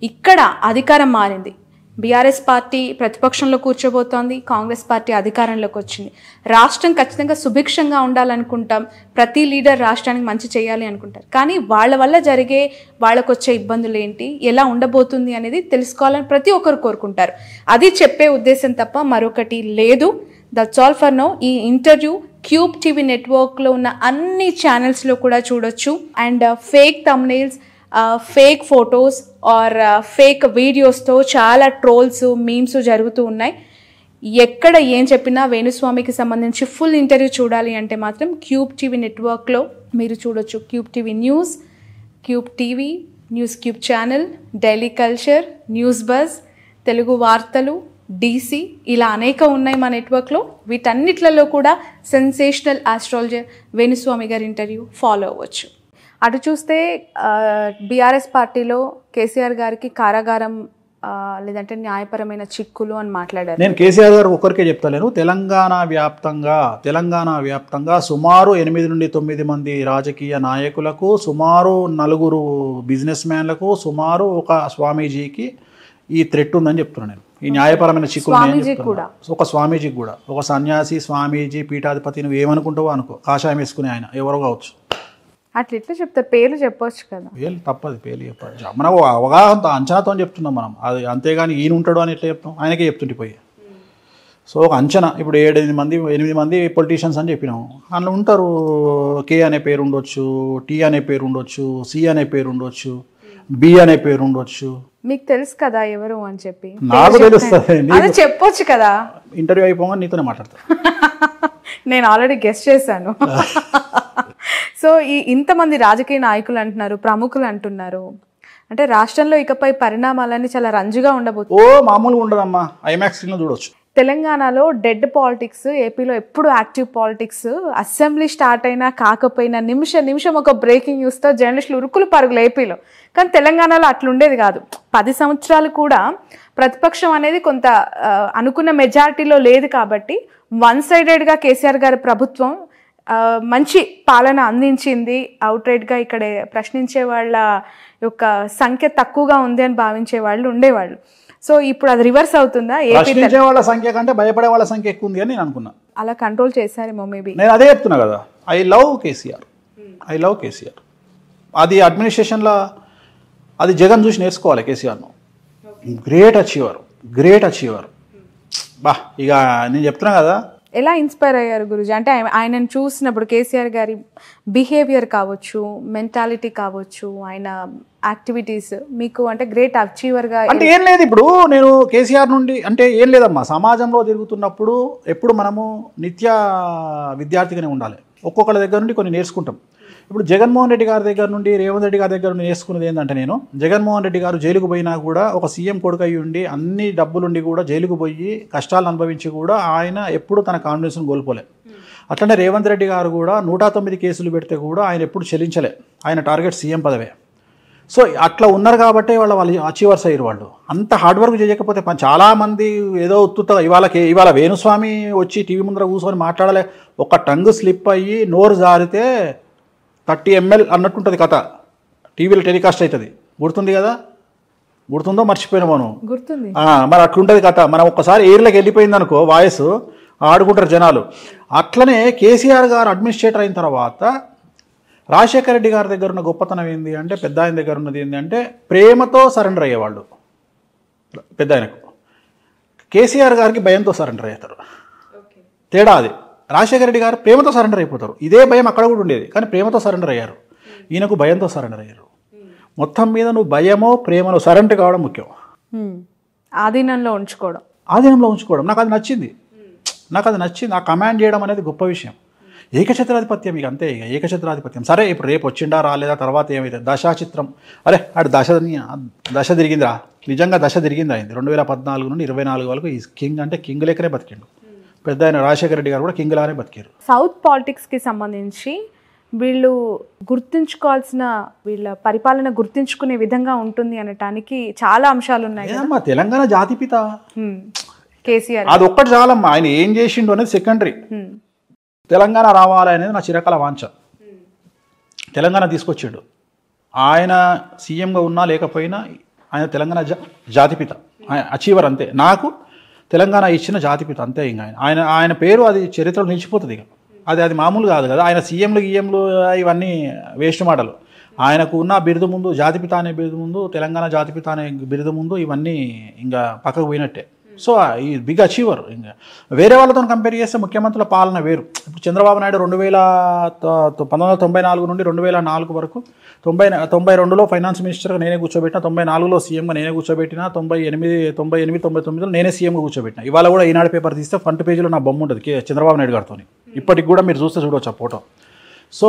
ఇక్కడ అధికారం మారింది. బీఆర్ఎస్ పార్టీ ప్రతిపక్షంలో కూర్చోబోతోంది, కాంగ్రెస్ పార్టీ అధికారంలోకి వచ్చింది. రాష్ట్రం ఖచ్చితంగా సుభిక్షంగా ఉండాలనుకుంటాం, ప్రతి లీడర్ రాష్ట్రానికి మంచి చేయాలి అనుకుంటారు. కానీ వాళ్ళ వల్ల జరిగే వాళ్ళకు వచ్చే ఇబ్బందులు ఏంటి, ఎలా ఉండబోతుంది అనేది తెలుసుకోవాలని ప్రతి ఒక్కరు కోరుకుంటారు. అది చెప్పే ఉద్దేశం తప్ప మరొకటి లేదు. That's all for now. ఈ ఇంటర్వ్యూ క్యూబ్ టీవీ నెట్వర్క్లో ఉన్న అన్ని ఛానల్స్లో కూడా చూడొచ్చు. And fake thumbnails, fake photos or fake వీడియోస్తో చాలా ట్రోల్స్, మీమ్స్ జరుగుతూ ఉన్నాయి. ఎక్కడ ఏం చెప్పినా వేణుస్వామికి సంబంధించి ఫుల్ ఇంటర్వ్యూ చూడాలి అంటే మాత్రం క్యూబ్ టీవీ నెట్వర్క్లో మీరు చూడొచ్చు. Cube TV news, cube TV, news cube channel, daily culture, news buzz, Telugu వార్తలు, DC, ఇలా అనేక ఉన్నాయి మా నెట్వర్క్లో. వీటన్నిట్లలో కూడా సెన్సేషనల్ ఆస్ట్రాలజర్ వేణుస్వామి గారి ఇంటర్వ్యూ ఫాలో అవ్వచ్చు. అటు చూస్తే బీఆర్ఎస్ పార్టీలో కేసీఆర్ గారికి కారాగారం లేదంటే న్యాయపరమైన చిక్కులు అని మాట్లాడారు. నేను కేసీఆర్ గారు ఒక్కరికే చెప్తలేను, తెలంగాణ వ్యాప్తంగా సుమారు 8 నుండి 9 మంది రాజకీయ నాయకులకు, సుమారు 4 బిజినెస్ మ్యాన్లకు, సుమారు ఒక స్వామీజీకి ఈ థ్రెట్ ఉందని చెప్తున్నాను నేను. ఈ న్యాయపరమైన చిక్కులు ఒక స్వామీజీకి కూడా, ఒక సన్యాసి, స్వామీజీ, పీఠాధిపతి, నువ్వు ఏమనుకుంటావో అనుకో, కాషాయం వేసుకునే ఆయన ఎవరో కావచ్చు. అట్లా ఎట్లా చెప్తారు, పేర్లు చెప్పొచ్చు కదా. పేర్లు తప్పదు, పేర్లు చెప్పచ్చు. మనం అవగాహనతో అంచనాతో చెప్తున్నాం మనం, అది అంతేగాని ఈయన ఉంటాడు అని ఎట్లా చెప్తాం, ఆయనకే చెప్తుంటే పోయి. సో ఒక అంచనా. ఇప్పుడు 8 మంది పొలిటీషియన్స్ అని చెప్పినాము, అందులో ఉంటారు. కే అనే పేరు ఉండొచ్చు, టీ అనే పేరు ఉండొచ్చు, సి అనే పేరు ఉండొచ్చు, బి అనే పేరు ఉండొచ్చు. మీకు తెలుసు కదా ఎవరు అని చెప్పి. నాకు తెలుస్తుంది, చెప్పొచ్చు కదా. ఇంటర్వ్యూ అయిపోగా నీతోనే మాట్లాడతా. నేను ఆల్రెడీ గెస్ట్ చేశాను. సో ఇంతమంది రాజకీయ నాయకులు అంటున్నారు, ప్రముఖులు అంటున్నారు, అంటే రాష్ట్రంలో ఇకపై పరిణామాలన్నీ చాలా రంజుగా ఉండబోతుంది. మామూలుగా ఉండదమ్మా, ఐమాక్స్ స్క్రీన్లో చూడొచ్చు. తెలంగాణలో డెడ్ పాలిటిక్స్, ఏపీలో ఎప్పుడు యాక్టివ్ పాలిటిక్స్. అసెంబ్లీ స్టార్ట్ అయినా కాకపోయినా నిమిషం ఒక బ్రేకింగ్ న్యూస్తో జర్నలిస్టులు ఉరుకులు పరుగులు ఏపీలో. కానీ తెలంగాణలో అట్లుండేది కాదు. 10 సంవత్సరాలు కూడా ప్రతిపక్షం అనేది కొంత అనుకున్న మెజారిటీలో లేదు కాబట్టి వన్ సైడెడ్గా కేసీఆర్ గారి ప్రభుత్వం మంచి పాలన అందించింది. అవుట్రైట్గా ఇక్కడ ప్రశ్నించే వాళ్ళ యొక్క సంఖ్య తక్కువగా ఉంది అని భావించే వాళ్ళు ఉండేవాళ్ళు. సో ఇప్పుడు అది రివర్స్ అవుతుందా? ప్రశ్నించే వాళ్ళ సంఖ్య కంటే భయపడే వాళ్ళ సంఖ్య ఎక్కువ ఉంది అని నేను అనుకున్నా. అలా కంట్రోల్ చేశారేమో మేబీ. నేను అదే చెప్తున్నా కదా, ఐ లవ్ కేసీఆర్. అది అడ్మినిస్ట్రేషన్లో అది జగన్ చూసి నేర్చుకోవాలి కేసీఆర్ను. Great achiever. బా, ఇక నేను చెప్తున్నా కదా. ఎలా ఇన్స్పైర్ అయ్యారు గురుజీ? అంటే ఆయనను చూసినప్పుడు కేసీఆర్ గారి బిహేవియర్ కావచ్చు, మెంటాలిటీ కావచ్చు, ఆయన యాక్టివిటీస్ మీకు అంటే గ్రేట్ అచీవర్గా అంటే ఏం లేదు. ఇప్పుడు నేను కేసీఆర్ నుండి అంటే ఏం లేదమ్మా, సమాజంలో తిరుగుతున్నప్పుడు ఎప్పుడు మనము నిత్య విద్యార్థిగానే ఉండాలి. ఒక్కొక్కళ్ళ దగ్గర నుండి కొన్ని నేర్చుకుంటాం. ఇప్పుడు జగన్మోహన్ రెడ్డి గారి దగ్గర నుండి, రేవంత్ రెడ్డి గారి దగ్గర నుండి నేర్చుకున్నది ఏంటంటే, నేను జగన్మోహన్ రెడ్డి గారు జైలుకు పోయినా కూడా ఒక సీఎం కొడుకు అయ్యి ఉండి అన్ని డబ్బులుండి కూడా జైలుకు పోయి కష్టాలను అనుభవించి కూడా ఆయన ఎప్పుడు తన కాన్ఫిడెన్స్ను కోల్పోలే. అట్లనే రేవంత్ రెడ్డి గారు కూడా 109 కేసులు పెడితే కూడా ఆయన ఎప్పుడు చెల్లించలే. ఆయన టార్గెట్ సీఎం పదవే. సో అట్లా ఉన్నారు కాబట్టి వాళ్ళు అచీవర్స్ అయ్యారు. వాళ్ళు అంత హార్డ్ వర్క్ చేయకపోతే చాలామంది ఏదో ఇవాళ వేణుస్వామి వచ్చి టీవీ ముందర కూర్చొని మాట్లాడలే, ఒక టంగ్ స్లిప్ అయ్యి నోరు జారితే 30 ml అన్నట్టుంటుంది కథ. టీవీలో టెలికాస్ట్ అవుతుంది. గుర్తుంది కదా? గుర్తుందో మర్చిపోయినా మనం. గుర్తుంది. మరి అట్లుంటుంది కథ. మనం ఒక్కసారి ఎయిర్లోకి వెళ్ళిపోయింది అనుకో, వాయిస్ ఆడుకుంటారు జనాలు. అట్లనే కేసీఆర్ గారు అడ్మినిస్ట్రేటర్ అయిన తర్వాత రాజశేఖర రెడ్డి గారి దగ్గర ఉన్న గొప్పతనం ఏంది అంటే, పెద్ద ఆయన దగ్గర ఉన్నది ఏంటి అంటే, ప్రేమతో సరెండర్ అయ్యేవాళ్ళు పెద్ద ఆయనకు. కేసీఆర్ గారికి భయంతో సరెండర్ అవుతారు. తేడా అది. రాజశేఖర రెడ్డి గారు ప్రేమతో సరెండర్ అయిపోతారు. ఇదే భయం అక్కడ కూడా ఉండేది, కానీ ప్రేమతో సరెండర్ అయ్యారు. ఈయనకు భయంతో సరెండర్ అయ్యారు. మొత్తం మీద నువ్వు భయమో ప్రేమలో సరెండర్ కావడం ముఖ్యం. ఆధీనంలో ఉంచుకోవడం. ఆధీనంలో ఉంచుకోవడం నాకు అది నచ్చింది. ఆ కమాండ్ చేయడం అనేది గొప్ప విషయం. ఏకఛత్రాధిపత్యం ఇక అంతే. ఇక ఏకఛత్రాధిపత్యం. సరే ఇప్పుడు రేపు వచ్చిండా రాలేదా తర్వాత ఏమైతే దశాచిత్రం, అరే ఆడు దశ తిరిగిందిరా, నిజంగా దశ తిరిగింది అయింది. 2014 నుండి 24 వరకు ఈ కింగ్ అంటే కింగ్ లెక్కనే బతికిండు. పెద్ద ఆయన రాజశేఖర రెడ్డి గారు కూడా కింగ్ లానే బతికారు. సౌత్ పాలిటిక్స్కి సంబంధించి వీళ్ళు గుర్తుంచుకోవాల్సిన, వీళ్ళ పరిపాలన గుర్తుంచుకునే విధంగా ఉంటుంది అనటానికి చాలా అంశాలు ఉన్నాయి. ఏదమ్మా తెలంగాణ జాతిపిత కేసీఆర్, అది ఒక్కటి చాలమ్మా. ఆయన ఏం చేసిండు అనేది సెకండరీ. తెలంగాణ రావాలనేది నా చిరకాల వాంఛ. తెలంగాణ తీసుకొచ్చిండు. ఆయన సీఎంగా ఉన్నా లేకపోయినా ఆయన తెలంగాణ జాతిపిత, ఆయన అచీవర్ అంతే. నాకు తెలంగాణ ఇచ్చిన జాతిపిత అంతే. ఇంకా ఆయన పేరు అది చరిత్రలో నిలిచిపోతుంది. ఇక అది మామూలు కాదు కదా. ఆయన సీఎంలు ఇవన్నీ వేస్ట్ మాటలు. ఆయనకు ఉన్న బిరుదు ముందు, జాతిపిత అనే బిరుదు ముందు, తెలంగాణ జాతిపిత అనే బిరుదు ముందు ఇవన్నీ ఇంకా పక్కకు పోయినట్టే. సో ఈ బిగ్ అచీవర్. ఇంకా వేరే వాళ్ళతో కంపేర్ చేస్తే ముఖ్యమంత్రుల పాలన వేరు. ఇప్పుడు చంద్రబాబు నాయుడు 1994 నుండి 2004 వరకు 92లో ఫైనాన్స్ మినిస్టర్గా నేనే కూర్చోబెట్టిన, 94లో సీఎంగా నేనే కూర్చోబెట్టిన, 98, 99లో నేనే సీఎంగా కూర్చోబెట్టిన. ఇవాళ కూడా ఈనాడు పేపర్ తీస్తే ఫ్రంట్ పేజీలో నా బొమ్మ ఉంటుంది చంద్రబాబు నాయుడు గారితో. ఇప్పటికి కూడా మీరు చూస్తే చూడవచ్చు ఆ ఫోటో. సో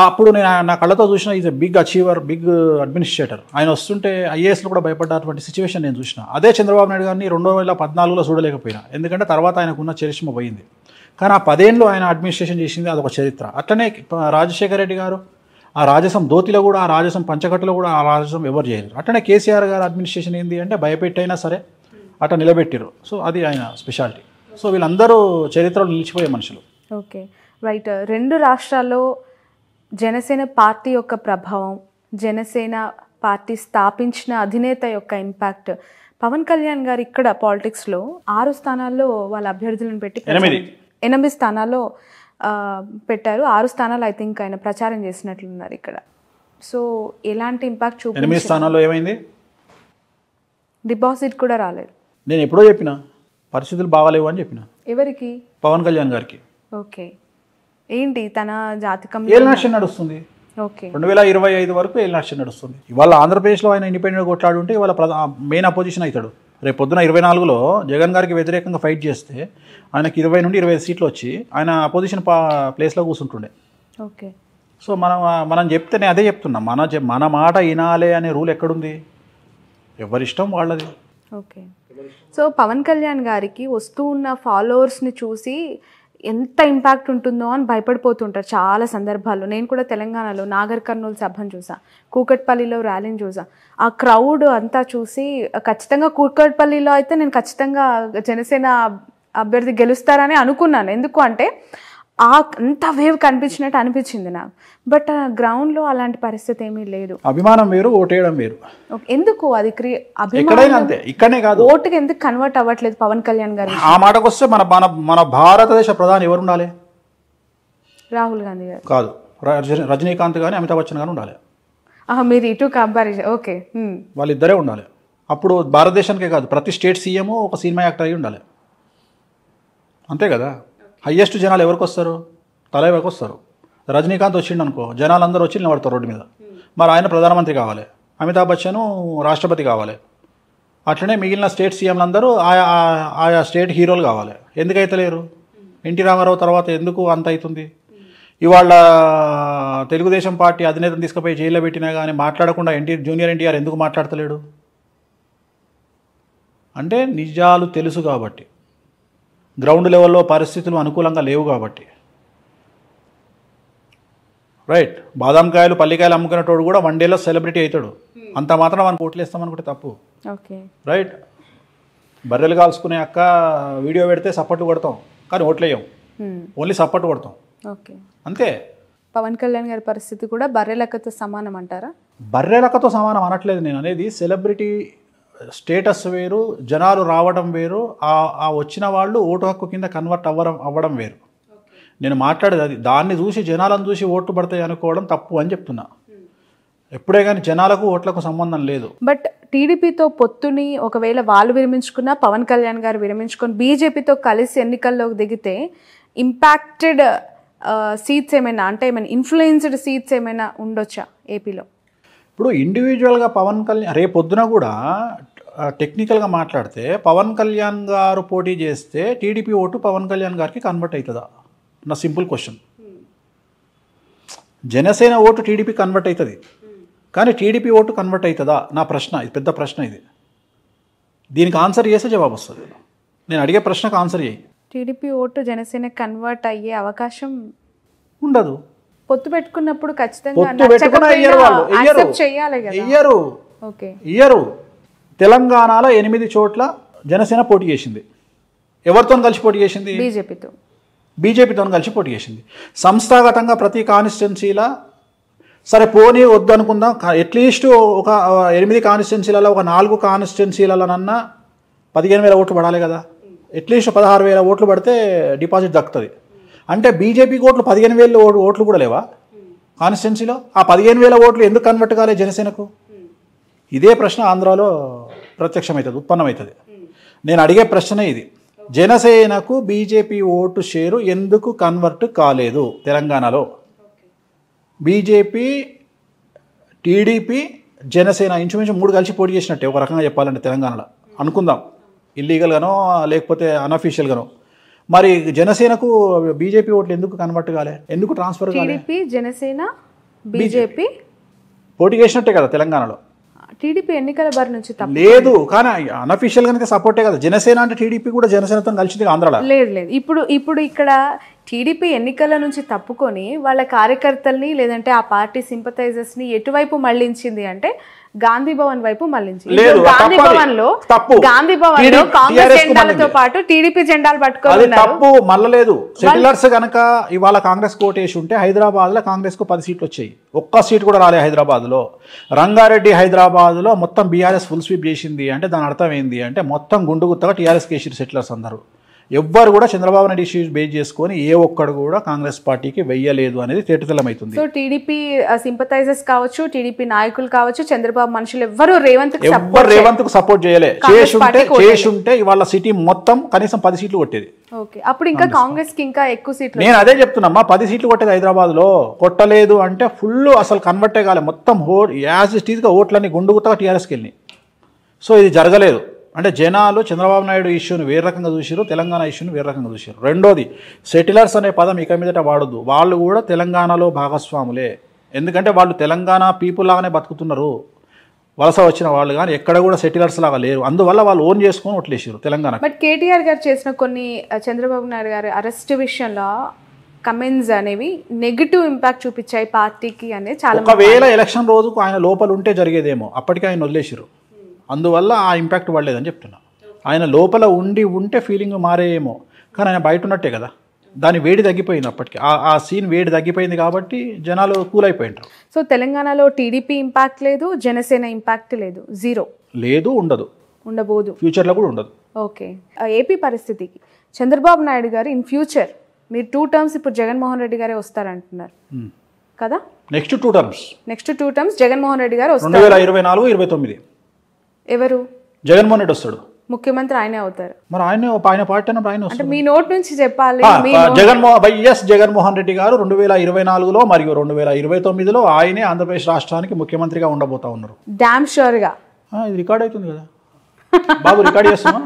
అప్పుడు నేను నా కళ్ళతో చూసిన is a big achiever, big administrator. ఆయన వస్తుంటే ఐఏఎస్లో కూడా భయపడ్డటువంటి సిచ్యువేషన్ నేను చూసిన. అదే చంద్రబాబు నాయుడు గారిని 2014లో చూడలేకపోయినా, ఎందుకంటే తర్వాత ఆయనకున్న చరిష్మ పోయింది. కానీ ఆ 10 ఏళ్ళు ఆయన అడ్మినిస్ట్రేషన్ చేసింది, అదొక చరిత్ర. అట్లనే రాజశేఖర రెడ్డి గారు ఆ రాజసం ధోతిలో కూడా, ఆ రాజసం పంచకట్టులో కూడా ఆ రాజసం ఎవరు చేయరు. అట్లనే కేసీఆర్ గారు అడ్మినిస్ట్రేషన్ ఏంది అంటే భయపెట్టైనా సరే అట్లా నిలబెట్టారు. సో అది ఆయన స్పెషాలిటీ. సో వీళ్ళందరూ చరిత్రలో నిలిచిపోయే మనుషులు. Okay, right. 2 రాష్ట్రాల్లో జనసేన పార్టీ యొక్క ప్రభావం, జనసేన పార్టీ స్థాపించిన అధినేత యొక్క ఇంపాక్ట్, పవన్ కళ్యాణ్ గారు ఇక్కడ పాలిటిక్స్లో 6 స్థానాల్లో వాళ్ళ అభ్యర్థులను పెట్టి 8 స్థానాల్లో పెట్టారు. 6 స్థానాలు ఐ థింక్ ఆయన ప్రచారం చేసినట్లున్నారు ఇక్కడ. సో ఎలాంటి ఇంపాక్ట్ 8 స్థానాల్లో ఏమైంది? డిపాజిట్ కూడా రాలేదు. నేను ఎప్పుడో చెప్పిన పరిస్థితులు బాగాలేవు అని చెప్పిన. ఎవరికి? పవన్ కళ్యాణ్ గారికి. ఓకే, ఏంటి తన జాతకం ఏలినాటి నడుస్తుంది. ఓకే, 2025 వరకు ఏలినాటి నడుస్తుంది. ఇవాళ ఆంధ్రప్రదేశ్లో ఆయన ఇండిపెండెంట్ కొట్లాడుంటే ఇవాళ మెయిన్ అపోజిషన్ అవుతాడు. రేపు పొద్దున 24లో జగన్ గారికి వ్యతిరేకంగా ఫైట్ చేస్తే ఆయనకి 20 నుండి 25 సీట్లు వచ్చి ఆయన అపోజిషన్ ప్లేస్లో కూర్చుంటుండే. ఓకే. సో మనం చెప్తే నేను అదే చెప్తున్నా, మన మాట వినాలే అనే రూల్ ఎక్కడుంది? ఎవరిష్టం వాళ్ళది. ఓకే. సో పవన్ కళ్యాణ్ గారికి వస్తూ ఉన్న ఫాలోవర్స్ని చూసి ఎంత ఇంపాక్ట్ ఉంటుందో అని భయపడిపోతుంటారు చాలా సందర్భాల్లో. నేను కూడా తెలంగాణలో నాగర్ కర్నూలు సభను చూసా, కూకట్పల్లిలో ర్యాలీని చూసా. ఆ క్రౌడ్ అంతా చూసి ఖచ్చితంగా కూకట్పల్లిలో అయితే నేను ఖచ్చితంగా జనసేన అభ్యర్థి గెలుస్తారని అనుకున్నాను. ఎందుకు అంటే అంత వేవ్ కనిపించినట్టు అనిపించింది నాకు. బట్ గ్రౌండ్లో అలాంటి పరిస్థితి ఏమీ లేదు. అభిమానం వేరు, ఓటేయడం వేరు. ఎందుకు అది అంతే, ఇక్కడనే కాదు, ఓటుకి ఎందుకు కన్వర్ట్ అవ్వట్లేదు పవన్ కళ్యాణ్ గారు? ఆ మాటకు వస్తే మన భారతదేశ ప్రధాని ఎవరు ఉండాలి? రాహుల్ గాంధీ గారు కాదు, రజనీకాంత్ కానీ అమితాబ్ బచ్చన్ కానీ ఉండాలి. మీరు ఇటు కంపారిజన్. ఓకే, వాళ్ళిద్దరే ఉండాలి. అప్పుడు భారతదేశానికే కాదు, ప్రతి స్టేట్ సీఎం ఒక సినిమా యాక్టర్ అయి ఉండాలి. అంతే కదా. హయ్యెస్ట్ జనాలు ఎవరికి వస్తారు? తలైవకి వస్తారు. రజనీకాంత్ వచ్చిండు అనుకో, జనాలందరూ వచ్చి నిలబడతారు రోడ్డు మీద. మరి ఆయన ప్రధానమంత్రి కావాలి, అమితాబ్ బచ్చన్ రాష్ట్రపతి కావాలి. అట్లనే మిగిలిన స్టేట్ సీఎంలందరూ ఆయా స్టేట్ హీరోలు కావాలి. ఎందుకైతే లేరు? ఎన్టీ రామారావు తర్వాత ఎందుకు అంత అవుతుంది? ఇవాళ తెలుగుదేశం పార్టీ అధినేతను తీసుకుపోయి జైల్లో పెట్టినా కానీ మాట్లాడకుండా జూనియర్ ఎన్టీఆర్ ఎందుకు మాట్లాడతలేడు? అంటే నిజాలు తెలుసు కాబట్టి, గ్రౌండ్ లెవెల్లో పరిస్థితులు అనుకూలంగా లేవు కాబట్టి. రైట్. బాదాంకాయలు పల్లికాయలు అమ్ముకునేటోడు కూడా 1 డేలో సెలబ్రిటీ అవుతాడు. అంత మాత్రం మనం ఓట్లేస్తామనుకుంటే తప్పు. Okay, right. బర్రెలు కాల్చుకునే అక్క వీడియో పెడితే సపోర్ట్ కొడతాం, కానీ ఓట్లేయం, ఓన్లీ సపోర్ట్ కొడతాం. ఓకే, అంతే. పవన్ కళ్యాణ్ గారి పరిస్థితి కూడా బర్రెలక్కతో సమానం అంటారా? బర్రెలక్కతో సమానం అనట్లేదు నేను. అనేది సెలబ్రిటీ స్టేటస్ వేరు, జనాలు రావడం వేరు, ఆ వచ్చిన వాళ్ళు ఓటు హక్కు కింద కన్వర్ట్ అవ్వడం వేరు. నేను మాట్లాడేది అది. దాన్ని చూసి జనాలను చూసి ఓట్లు పడతాయి అనుకోవడం తప్పు అని చెప్తున్నా. ఎప్పుడే కానీ జనాలకు ఓట్లకు సంబంధం లేదు. బట్ టీడీపీతో పొత్తుని ఒకవేళ వాళ్ళు విరమించుకున్నా, పవన్ కళ్యాణ్ గారు విరమించుకొని బీజేపీతో కలిసి ఎన్నికల్లోకి దిగితే ఇంపాక్టెడ్ సీట్స్ ఏమైనా, అంటే ఏమైనా ఇన్ఫ్లుయెన్స్డ్ సీట్స్ ఏమైనా ఉండొచ్చా ఏపీలో? ఇప్పుడు ఇండివిజువల్గా పవన్ కళ్యాణ్ రేపొద్దున కూడా టెక్నికల్గా మాట్లాడితే పవన్ కళ్యాణ్ గారు పోటీ చేస్తే టీడీపీ ఓటు పవన్ కళ్యాణ్ గారికి కన్వర్ట్ అవుతుందా? నా simple question. Janasena vote TDP convert అవుతుంది, కానీ టీడీపీ ఓటు కన్వర్ట్ అవుతుందా? నా ప్రశ్న, ఇది పెద్ద ప్రశ్న. ఇది దీనికి ఆన్సర్ చేస్తే జవాబు వస్తుంది. నేను అడిగే ప్రశ్నకు ఆన్సర్ చేయి. టీడీపీ ఓటు జనసేన కన్వర్ట్ అయ్యే అవకాశం ఉండదు. పొత్తు పెట్టుకున్నప్పుడు ఖచ్చితంగా పొత్తు పెట్టుకున్న చేయాలి కదా. ఇయ్యరు. తెలంగాణలో 8 చోట్ల జనసేన పోటీ చేసింది. ఎవరితో కలిసి పోటీ చేసింది? బీజేపీతో కలిసి పోటీ చేసింది. సంస్థాగతంగా ప్రతి కాన్స్టిట్యున్సీలా సరే పోనీ వద్దు అనుకుందాం, అట్లీస్ట్ ఒక 8 కాన్స్టిట్యున్సీలలో ఒక 4 కాన్స్టిట్యున్సీలలోనన్నా 15,000 ఓట్లు పడాలి కదా. అట్లీస్ట్ 16,000 ఓట్లు పడితే డిపాజిట్ దక్కుతుంది. అంటే బీజేపీకి ఓట్లు 15,000 ఓట్లు కూడా లేవా కాన్స్టిట్యున్సీలో? ఆ 15,000 ఓట్లు ఎందుకు కన్వర్ట్ కాలే జనసేనకు? ఇదే ప్రశ్న ఆంధ్రాలో ప్రత్యక్షమవుతుంది, ఉత్పన్నమవుతుంది. నేను అడిగే ప్రశ్నే ఇది. జనసేనకు బీజేపీ ఓటు షేరు ఎందుకు కన్వర్ట్ కాలేదు తెలంగాణలో? బీజేపీ, టీడీపీ, జనసేన ఇంచుమించు 3 కలిసి పోటీ చేసినట్టే ఒక రకంగా చెప్పాలంటే తెలంగాణలో అనుకుందాం, ఇల్లీగల్గానో లేకపోతే అన్అఫీషియల్గానో. మరి జనసేనకు బీజేపీ ఓట్లు ఎందుకు కన్వర్ట్ కాలే? ఎందుకు ట్రాన్స్ఫర్ కాలే? టీడీపీ, జనసేన, బీజేపీ పోటీ చేసినట్టే కదా తెలంగాణలో. టీడీపీ ఎన్నికల బారి నుంచి లేదు, కానీ అన్అఫీషియల్ గానే సపోర్టే కదా. జనసేన అంటే టీడీపీ కూడా జనసేనతో కలిసింది ఆంధ్రాలో. లేదు. ఇప్పుడు ఇక్కడ టీడీపీ ఎన్నికల నుంచి తప్పుకొని వాళ్ళ కార్యకర్తల్ని లేదంటే ఆ పార్టీ సింపథైజర్స్ ని ఎటువైపు మళ్ళించింది అంటే గాంధీ భవన్ వైపు మళ్ళించింది. గాంధీ భవన్ లో కాంగ్రెస్ జెండాలతో పాటు టీడీపీ జెండాలు పట్టుకొని తప్పు మళ్ళలేదు. సెటిలర్స్ గనక ఇవాళ కాంగ్రెస్ కోటేసి ఉంటే హైదరాబాద్ లో కాంగ్రెస్ కు 10 సీట్లు వచ్చాయి. ఒక్క సీట్ కూడా రాలే హైదరాబాద్ లో. రంగారెడ్డి హైదరాబాద్ లో మొత్తం బీఆర్ఎస్ ఫుల్ స్వీప్ చేసింది అంటే దాని అర్థం ఏంది అంటే మొత్తం గుండుగుత్తగా టీఆర్ఎస్ కేసీఆర్ సెటిలర్స్ అందరూ. ఎవ్వరు కూడా చంద్రబాబు నాయుడు ఇష్యూస్ బేస్ చేసుకొని ఏ ఒక్కడు కూడా కాంగ్రెస్ పార్టీకి వెయ్యలేదు అనేది తేటతెల్లమైతుంది. సో టీడీపీ సింపథైజర్స్ కావచ్చు, టీడీపీ నాయకులు కావచ్చు, చంద్రబాబు మనుషులు ఎవ్వరు రేవంత్ కు సపోర్ట్ చేయలే. చేసుంటే ఇవాళ సిటీ మొత్తం కనీసం 10 సీట్లు కొట్టేది. అప్పుడు ఇంకా కాంగ్రెస్ కి ఇంకా ఎక్కువ సీట్లు. నేను అదే చెప్తున్నా, 10 సీట్లు కొట్టేది హైదరాబాద్ లో. కొట్టలేదు అంటే ఫుల్ అసలు కన్వర్టే కాలే. మొత్తం యాజ్ ఇట్ ఈజ్ గా ఓట్లన్నీ గుండుగుత్తగా టీఆర్ఎస్కి వెళ్ళినాయి. సో ఇది జరగలేదు. అంటే జనాలు చంద్రబాబు నాయుడు ఇష్యూని వేరే రకంగా చూసారు, తెలంగాణ ఇష్యూని వేరే రకంగా చూసారు. రెండోది, సెటిలర్స్ అనే పదం ఇక మీదట వాడద్దు. వాళ్ళు కూడా తెలంగాణలో భాగస్వాములే. ఎందుకంటే వాళ్ళు తెలంగాణ పీపుల్ లాగానే బతుకుతున్నారు. వలస వచ్చిన వాళ్ళు కానీ ఎక్కడ కూడా సెటిలర్స్ లాగా లేరు. అందువల్ల వాళ్ళు ఓన్ చేసుకొని ఓట్లేసారు తెలంగాణ. బట్ కేటీఆర్ గారు చేసిన కొన్ని చంద్రబాబు నాయుడు గారి అరెస్ట్ విషయంలో కమెంట్స్ అనేవి నెగిటివ్ ఇంపాక్ట్ చూపించాయి పార్టీకి అనేది చాలా. ఒకవేళ ఎలక్షన్ రోజుకు ఆయన లోపల ఉంటే జరిగేదేమో, అప్పటికే ఆయన వదిలేసారు. అందువల్ల ఆ ఇంపాక్ట్ పడలేదని చెప్తున్నా. ఆయన లోపల ఉంటే ఫీలింగ్ మారేమో, కానీ ఆయన బయట ఉన్నట్టే కదా. దాని వేడి తగ్గిపోయింది అప్పటికి. ఆ సీన్ వేడి తగ్గిపోయింది కాబట్టి జనాలు కూల్ అయిపోయింటారు. సో తెలంగాణలో టీడీపీ ఇంపాక్ట్ లేదు, జనసేన ఇంపాక్ట్ లేదు, జీరో లేదు, ఉండబోదు, ఫ్యూచర్లో కూడా ఉండదు. ఓకే. ఏపీ పరిస్థితికి చంద్రబాబు నాయుడు గారు ఇన్ ఫ్యూచర్ మీరు 2 టర్మ్స్ ఇప్పుడు జగన్మోహన్ రెడ్డి గారే వస్తారంటున్నారు కదా. నెక్స్ట్ 2 టర్మ్స్ జగన్మోహన్ రెడ్డి గారు వస్తారు. 2024-29 ఎవరు? జగన్మోహన్ రెడ్డి వస్తాడు, ముఖ్యమంత్రి ఆయనే అవుతారు. మరి ఆయన పార్టీ ఆయన అంటే మీ నోట్ నుంచి చెప్పాలి. జగన్మోహన్ రెడ్డి గారు 2024లో మరియు 2029లో ఆయనే ఆంధ్రప్రదేశ్ రాష్ట్రానికి ముఖ్యమంత్రిగా ఉండబోతా ఉన్నారు. డామ్ షూర్ గా. ఇది రికార్డ్ అవుతుంది కదా బాబు, రికార్డ్ చేస్తున్నా.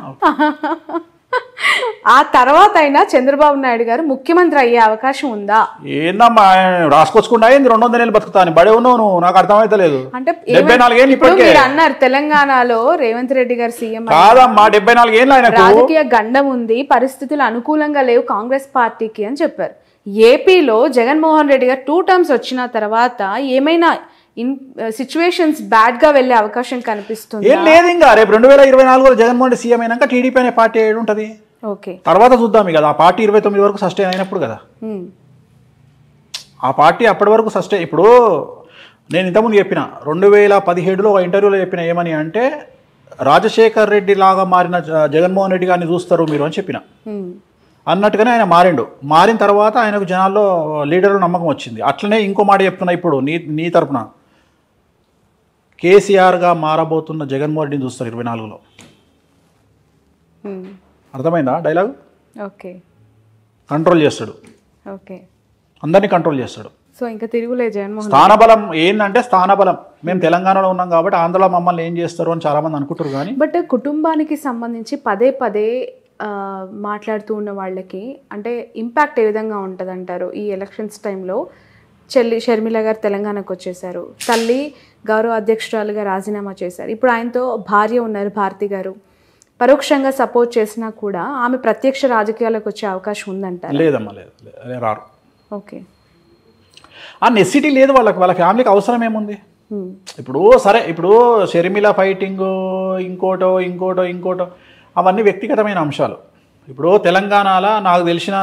ఆ తర్వాత అయినా చంద్రబాబు నాయుడు గారు ముఖ్యమంత్రి అయ్యే అవకాశం ఉందా? ఏందమ్మా రాసుకొచ్చుకుంటా, 200 ఏళ్ళు బతుకుతాను బడే ఉన్నావు నువ్వు, నాకు అర్థమైతలేదు. అంటే 74 ఏళ్ళు ఇప్పటికే అన్నారు తెలంగాణలో రేవంత్ రెడ్డి గారు సీఎం. కాదమ్మా, 74 ఏళ్ళు ఆయన రాజకీయ గండం ఉంది, పరిస్థితులు అనుకూలంగా లేవు కాంగ్రెస్ పార్టీకి అని చెప్పారు. ఏపీలో జగన్మోహన్ రెడ్డి గారు 2 టర్మ్స్ వచ్చిన తర్వాత ఏమైనా సిచ్యువేషన్స్ బ్యాడ్ గా వెళ్లే అవకాశం కనిపిస్తుంది? ఏం లేదు. ఇంకా రేపు 2024లో జగన్మోహన్ రెడ్డి సీఎం అయినాక టీడీపీ అనే పార్టీ ఏడు ఉంటుంది. ఓకే, తర్వాత చూద్దాం కదా. ఆ పార్టీ 29 వరకు సస్టైన్ అయినప్పుడు కదా ఆ పార్టీ, అప్పటి వరకు సస్టైన్. ఇప్పుడు నేను ఇంతకుముందు చెప్పిన 2017లో ఒక ఇంటర్వ్యూలో చెప్పిన ఏమని అంటే, రాజశేఖర్ రెడ్డి లాగా మారిన జగన్మోహన్ రెడ్డి గారిని చూస్తారు మీరు అని చెప్పిన. అన్నట్టుగానే ఆయన మారిన తర్వాత ఆయనకు జనాల్లో లీడర్లు నమ్మకం వచ్చింది. అట్లనే ఇంకో మాట చెప్తున్నా ఇప్పుడు నీ తరపున, కేసీఆర్గా మారబోతున్న జగన్మోహన్ రెడ్డిని చూస్తారు 24లో. అర్థమైందా డైలాగ్? ఓకే, కంట్రోల్ చేస్తాడు. ఓకే, అందరినీ కంట్రోల్ చేస్తాడు. సో ఇంకా తిరుగులే జగన్మోహన్. స్థానబలం ఏంటంటే స్థానబలం. మేము తెలంగాణలో ఉన్నాం కాబట్టి ఆంధ్రలో మమ్మల్ని ఏం చేస్తారు అని చాలామంది అనుకుంటారు. కానీ బట్ కుటుంబానికి సంబంధించి పదే పదే మాట్లాడుతూ ఉన్న వాళ్ళకి అంటే ఇంపాక్ట్ ఏ విధంగా ఉంటుంది అంటారు? ఈ ఎలక్షన్స్ టైంలో చెల్లి షర్మిల గారు తెలంగాణకు వచ్చేసారు, తల్లి గౌరవ అధ్యక్షురాలుగా రాజీనామా చేశారు, ఇప్పుడు ఆయనతో భార్య ఉన్నారు భారతి గారు, పరోక్షంగా సపోర్ట్ చేసినా కూడా ఆమె ప్రత్యక్ష రాజకీయాలకు వచ్చే అవకాశం ఉందంటారు? లేదమ్మా, లేదు, రారు. ఓకే, ఆ నెసిటీ లేదు వాళ్ళకి, వాళ్ళ ఫ్యామిలీకి అవసరం ఏముంది? ఇప్పుడు సరే, ఇప్పుడు షర్మిల ఫైటింగ్ ఇంకోటో అవన్నీ వ్యక్తిగతమైన అంశాలు. ఇప్పుడు తెలంగాణలో నాకు తెలిసిన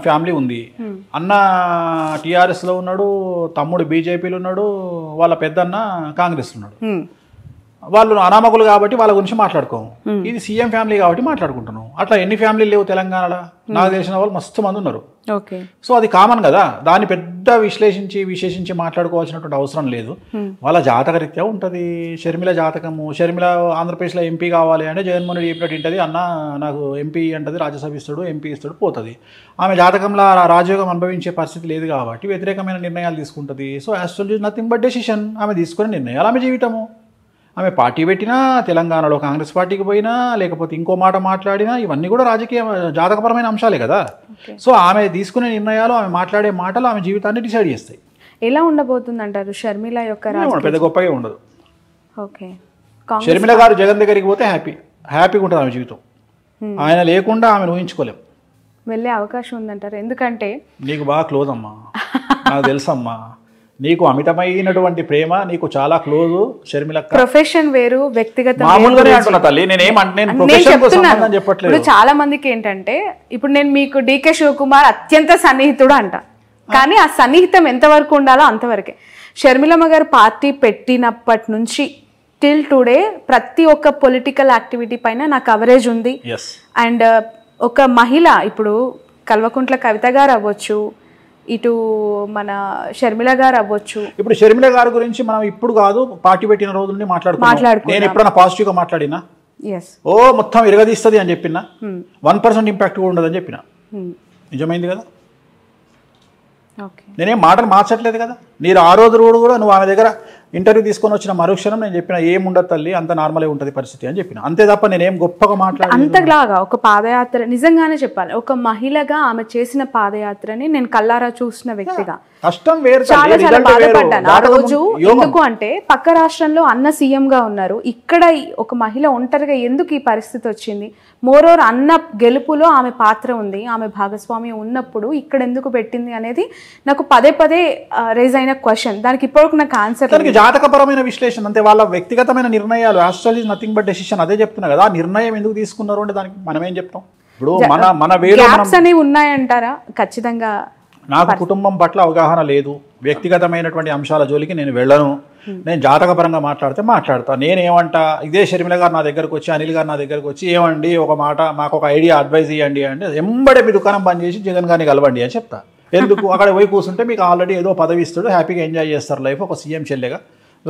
ఫ్యామిలీ ఉంది. అన్న టీఆర్ఎస్లో ఉన్నాడు, తమ్ముడు బీజేపీలో ఉన్నాడు, వాళ్ళ పెద్దన్న కాంగ్రెస్లో ఉన్నాడు. వాళ్ళు అనామకులు కాబట్టి వాళ్ళ గురించి మాట్లాడుకోము. ఇది సీఎం ఫ్యామిలీ కాబట్టి మాట్లాడుకుంటున్నాం. అట్లా ఎన్ని ఫ్యామిలీలు లేవు తెలంగాణలో? నాకు తెలిసిన వాళ్ళు మస్తు మంది ఉన్నారు. ఓకే, సో అది కామన్ కదా, దాన్ని పెద్ద విశేషించి మాట్లాడుకోవాల్సినటువంటి అవసరం లేదు. వాళ్ళ జాతకరీత్యా ఉంటుంది. షర్మిల జాతకము, షర్మిల ఆంధ్రప్రదేశ్లో ఎంపీ కావాలి అంటే జగన్మోహన్ రెడ్డి చెప్పినట్టు ఉంటుంది, అన్న నాకు ఎంపీ అంటది, రాజ్యసభ ఇస్తాడు, ఎంపీ ఇస్తాడు, పోతుంది. ఆమె జాతకంలో రాజయోగం అనుభవించే పరిస్థితి లేదు కాబట్టి వ్యతిరేకమైన నిర్ణయాలు తీసుకుంటుంది. So actually nothing but decision. ఆమె తీసుకునే నిర్ణయాలు ఆమె జీవితము. ఆమె పార్టీ పెట్టినా, తెలంగాణలో కాంగ్రెస్ పార్టీకి పోయినా, లేకపోతే ఇంకో మాట మాట్లాడినా, ఇవన్నీ కూడా రాజకీయ జాతకపరమైన అంశాలే కదా. సో ఆమె తీసుకునే నిర్ణయాలు, ఆమె మాట్లాడే మాటలు ఆమె జీవితాన్ని డిసైడ్ చేస్తాయి. ఎలా ఉండబోతుంది అంటారు షర్మిల యొక్క పెద్ద గొప్పగా ఉండదు. ఓకే, షర్మిల గారు జగన్ దగ్గరికి పోతే హ్యాపీగా ఉంటుంది ఆమె జీవితం. ఆయన లేకుండా ఆమెను ఊహించుకోలేం. వెళ్ళే అవకాశం ఉందంటారు? ఎందుకంటే నీకు బాగా క్లోజ్ అమ్మా, నాకు తెలుసమ్మా, నీకు అమితమైనటువంటి ప్రేమ, నీకు చాలా క్లోజ్ షర్మిల. ప్రొఫెషన్ వేరు, వ్యక్తిగత మామూలుగానే అంటున్నా తల్లి, చెప్పట్లేదు. ఇప్పుడు చాలా మందికి ఏంటంటే, ఇప్పుడు నేను మీకు డికే శివకుమార్ అత్యంత సన్నిహితుడు అంట, కానీ ఆ సన్నిహితం ఎంతవరకు ఉండాలో అంతవరకే. షర్మిలమ్మ గారు పార్టీ పెట్టినప్పటి నుంచి టిల్ టుడే ప్రతి ఒక్క పొలిటికల్ యాక్టివిటీ పైన నా కవరేజ్ ఉంది. అండ్ ఒక మహిళ, ఇప్పుడు కల్వకుంట్ల కవిత గారు అవ్వచ్చు, ఇటు మన షర్మిల గారు అవ్వచ్చు. ఇప్పుడు షర్మిల గారి గురించి మనం ఇప్పుడు కాదు, పార్టీ పెట్టిన రోజు నుండి మాట్లాడుకుంటున్నాం. నేను ఎప్పుడైనా పాజిటివ్ గా మాట్లాడినా? ఓ మొత్తం ఇరగదీస్తుంది అని చెప్పినా, 1% ఇంపాక్ట్ కూడా ఉండదని చెప్పిన. నిజమైంది కదా. నేనేం మాటలు మార్చట్లేదు కదా. మీరు ఆ రోజు కూడా నువ్వు ఆమె దగ్గర ఇంటర్వ్యూ తీసుకొని వచ్చిన మరుక్షణం నేను చెప్పిన ఏముండదు తల్లి, అంత నార్మలే ఉంటుంది పరిస్థితి అని చెప్పిన. అంతే తప్ప నేనేం గొప్పగా మాట్లాడాను. అంతలాగా ఒక పాదయాత్ర, నిజంగానే చెప్పాలి, ఒక మహిళగా ఆమె చేసిన పాదయాత్రని నేను కల్లారా చూసిన వ్యక్తిగా కష్టం వేరు, చాలా చాలా బాధపడ్డాను ఆ రోజు. ఎందుకు అంటే పక్క రాష్ట్రంలో అన్న సీఎం గా ఉన్నారు, ఇక్కడ ఒక మహిళ ఒంటరిగా ఎందుకు ఈ పరిస్థితి వచ్చింది? మోరోవర్ అన్న గెలుపులో ఆమె పాత్ర ఉంది, ఆమె భాగస్వామ్యం ఉన్నప్పుడు ఇక్కడ ఎందుకు పెట్టింది అనేది నాకు పదే రేజ్ అయిన క్వశ్చన్. దానికి ఇప్పటివరకు నాకు ఆన్సర్. జాతకపరమైన విశ్లేషణ అంతే, వాళ్ళ వ్యక్తిగతమైన నిర్ణయాలు. Astrology is nothing but decision. అదే చెప్తున్నా కదా. ఆ నిర్ణయం ఎందుకు తీసుకున్నారు అంటే దానికి మనం ఏం చెప్తాం? ఇప్పుడు మన వేలో అనేవి ఉన్నాయంటారా? ఖచ్చితంగా నాకు కుటుంబం పట్ల అవగాహన లేదు, వ్యక్తిగతమైనటువంటి అంశాల జోలికి నేను వెళ్ళను. నేను జాతకపరంగా మాట్లాడతా. నేనేమంటా, ఇదే షర్మిల గారు నా దగ్గరకు వచ్చి, అనిల్ గారు నా దగ్గరకు వచ్చి, ఏమండి ఒక మాట మాకు ఒక ఐడియా అడ్వైజ్ ఇవ్వండి అంటే, ఎంబడే మీ దుకాణం బంద్ చేసి జగన్ గారిని కలవండి అని చెప్తా. ఎందుకు? అక్కడ పోయి కూర్చుంటే మీకు ఆల్రెడీ ఏదో పదవి ఇస్తాడు, హ్యాపీగా ఎంజాయ్ చేస్తారు లైఫ్, ఒక సీఎం చెల్లెగా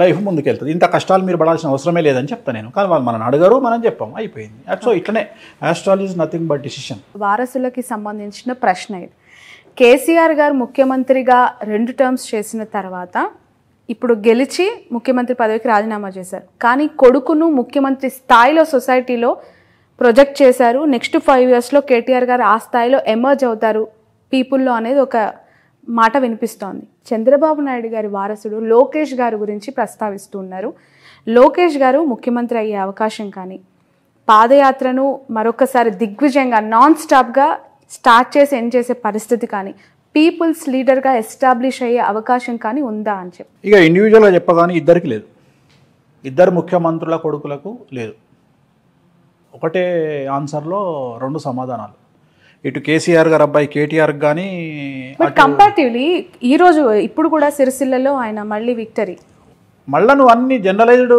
లైఫ్ ముందుకెళ్తుంది. ఇంత కష్టాలు మీరు పడాల్సిన అవసరమే లేదని చెప్తాను నేను. కానీ వాళ్ళు మనల్ని అడగరు, మనం చెప్పాం, అయిపోయింది. సో ఇట్లనే astrology is nothing but decision. వారసులకి సంబంధించిన ప్రశ్న ఇది. కేసీఆర్ గారు ముఖ్యమంత్రిగా 2 టర్మ్స్ చేసిన తర్వాత ఇప్పుడు గెలిచి ముఖ్యమంత్రి పదవికి రాజీనామా చేశారు. కానీ కొడుకును ముఖ్యమంత్రి స్థాయిలో సొసైటీలో ప్రొజెక్ట్ చేశారు. నెక్స్ట్ 5 yearsలో కేటీఆర్ గారు ఆ స్థాయిలో ఎమర్జ్ అవుతారు పీపుల్లో అనేది ఒక మాట వినిపిస్తోంది. చంద్రబాబు నాయుడు గారి వారసుడు లోకేష్ గారి గురించి ప్రస్తావిస్తూ ఉన్నారు. లోకేష్ గారు ముఖ్యమంత్రి అయ్యే అవకాశం కానీ, పాదయాత్రను మరొకసారి దిగ్విజయంగా నాన్ స్టాప్గా స్టార్ట్ చేసి ఎండ్ చేసే పరిస్థితి కానీ, పీపుల్స్ లీడర్గా ఎస్టాబ్లిష్ అయ్యే అవకాశం కానీ ఉందా అని చెప్పి ఇక ఇండివిజువల్గా చెప్పగానే ఇద్దరికి లేదు, ఇద్దరు ముఖ్యమంత్రుల కొడుకులకు లేదు. ఒకటే ఆన్సర్లో 2 సమాధానాలు. ఇటు కేసీఆర్ గారు అబ్బాయి కేటీఆర్ కానీ. బట్ కంపారిటివ్లీ ఈరోజు ఇప్పుడు కూడా సిరిసిల్లలో ఆయన మళ్ళీ విక్టరీ. మళ్ళీ నువ్వు అన్ని జనరలైజ్డ్.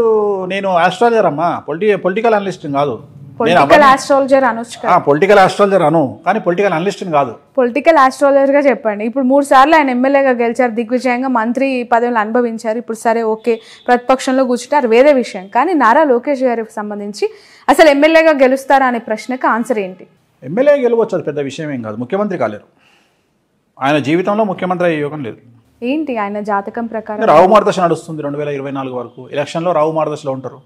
నేను ఆస్ట్రాలజర్ అమ్మా, పొలిటికల్ అనలిస్ట్ కాదు. పొలిటికల్ ఆస్ట్రాలజర్ అనొచ్చు కదా. పొలిటికల్ ఆస్ట్రాలజర్ అను, కానీ పొలిటికల్ అనలిస్ట్ కాదు. పొలిటికల్ ఆస్ట్రాలజర్ గా చెప్పండి. ఇప్పుడు 3 సార్లు ఆయన ఎమ్మెల్యేగా గెలిచారు, దిగ్విజయంగా మంత్రి పదవులు అనుభవించారు. ఇప్పుడు సరే ఓకే ప్రతిపక్షంలో కూర్చుంటారు, వేరే విషయం. కానీ నారా లోకేష్ గారికి సంబంధించి అసలు ఎమ్మెల్యేగా గెలుస్తారా అనే ప్రశ్నకు ఆన్సర్ ఏంటి? ఎమ్మెల్యే గెలవచ్చు, అది పెద్ద విషయం ఏం కాదు. ముఖ్యమంత్రి కాలేరు. ఆయన జీవితంలో ముఖ్యమంత్రి అయ్యే యోగం లేదు. ఏంటి ఆయన జాతకం ప్రకారం? రావు మార్గదర్శ నడుస్తుంది 2024 వరకు. ఎలక్షన్లో రావు మార్గదర్శలో ఉంటారు.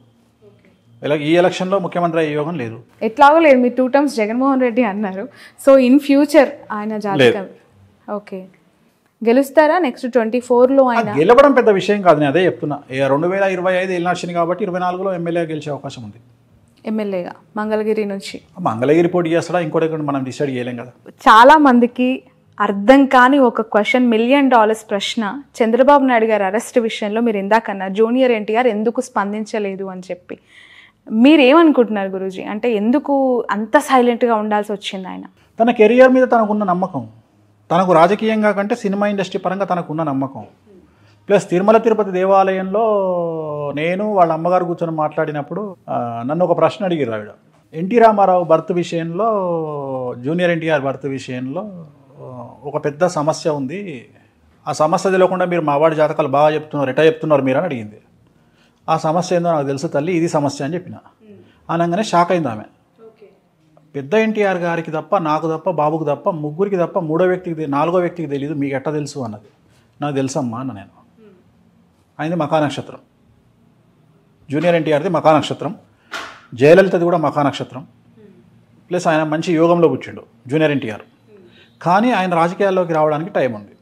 ఈ ఎలక్షన్లో ముఖ్యమంత్రి అయ్యే యోగం లేదు. ఎట్లాగో లేదు, మీరు 2 టైమ్స్ జగన్మోహన్ రెడ్డి అన్నారు. సో ఇన్ ఫ్యూచర్ ఆయన జాతకం ఓకే గెలుస్తారా నెక్స్ట్ 24లో? ఆయన గెలవడం పెద్ద విషయం కాదు, నేను అదే చెప్తున్నా. 2025 ఎల్నాడ్చింది కాబట్టి 24లో ఎమ్మెల్యే గెలిచే అవకాశం ఉంది. ఎమ్మెల్యేగా మంగళగిరి నుంచి. మంగళగిరి పోటీ చేస్తాడా ఇంకోటి మనం డిసైడ్ చేయలేం కదా. చాలా మందికి అర్థం కాని ఒక క్వశ్చన్, $1 మిలియన్ ప్రశ్న. చంద్రబాబు నాయుడు గారి అరెస్ట్ విషయంలో మీరు ఇందాకన్నారు జూనియర్ ఎన్టీఆర్ ఎందుకు స్పందించలేదు అని చెప్పి. మీరేమనుకుంటున్నారు గురూజీ? అంటే ఎందుకు అంత సైలెంట్గా ఉండాల్సి వచ్చింది ఆయన? తన కెరియర్ మీద తనకున్న నమ్మకం, తనకు రాజకీయంగా కంటే సినిమా ఇండస్ట్రీ పరంగా తనకున్న నమ్మకం, ప్లస్ తిరుమల తిరుపతి దేవాలయంలో నేను వాళ్ళ అమ్మగారు కూర్చొని మాట్లాడినప్పుడు నన్ను ఒక ప్రశ్న అడిగారు ఆవిడ. ఎన్టీ రామారావు బర్త్ విషయంలో, జూనియర్ ఎన్టీఆర్ బర్త్ విషయంలో ఒక పెద్ద సమస్య ఉంది, ఆ సమస్య తెలియకుండా మీరు మావాడి జాతకాలు బాగా చెప్తున్నారు, ఎటా చెప్తున్నారు మీరు అని అడిగింది. ఆ సమస్య ఏందో నాకు తెలుసు తల్లి, ఇది సమస్య అని చెప్పిన. అనగానే షాక్ అయింది ఆమె. పెద్ద ఎన్టీఆర్ గారికి తప్ప, నాకు తప్ప, బాబుకి తప్ప, ముగ్గురికి తప్ప, నాలుగో వ్యక్తికి తెలియదు, మీకు ఎట్లా తెలుసు అన్నది. నాకు తెలుసమ్మా అన్న నేను. ఆయనది మఖా నక్షత్రం, జూనియర్ ఎన్టీఆర్ది మఖా నక్షత్రం, జయలలితది కూడా మఖా నక్షత్రం, ప్లస్ ఆయన మంచి యోగంలో కూర్చుండు జూనియర్ ఎన్టీఆర్. కానీ ఆయన రాజకీయాల్లోకి రావడానికి టైం ఉంది.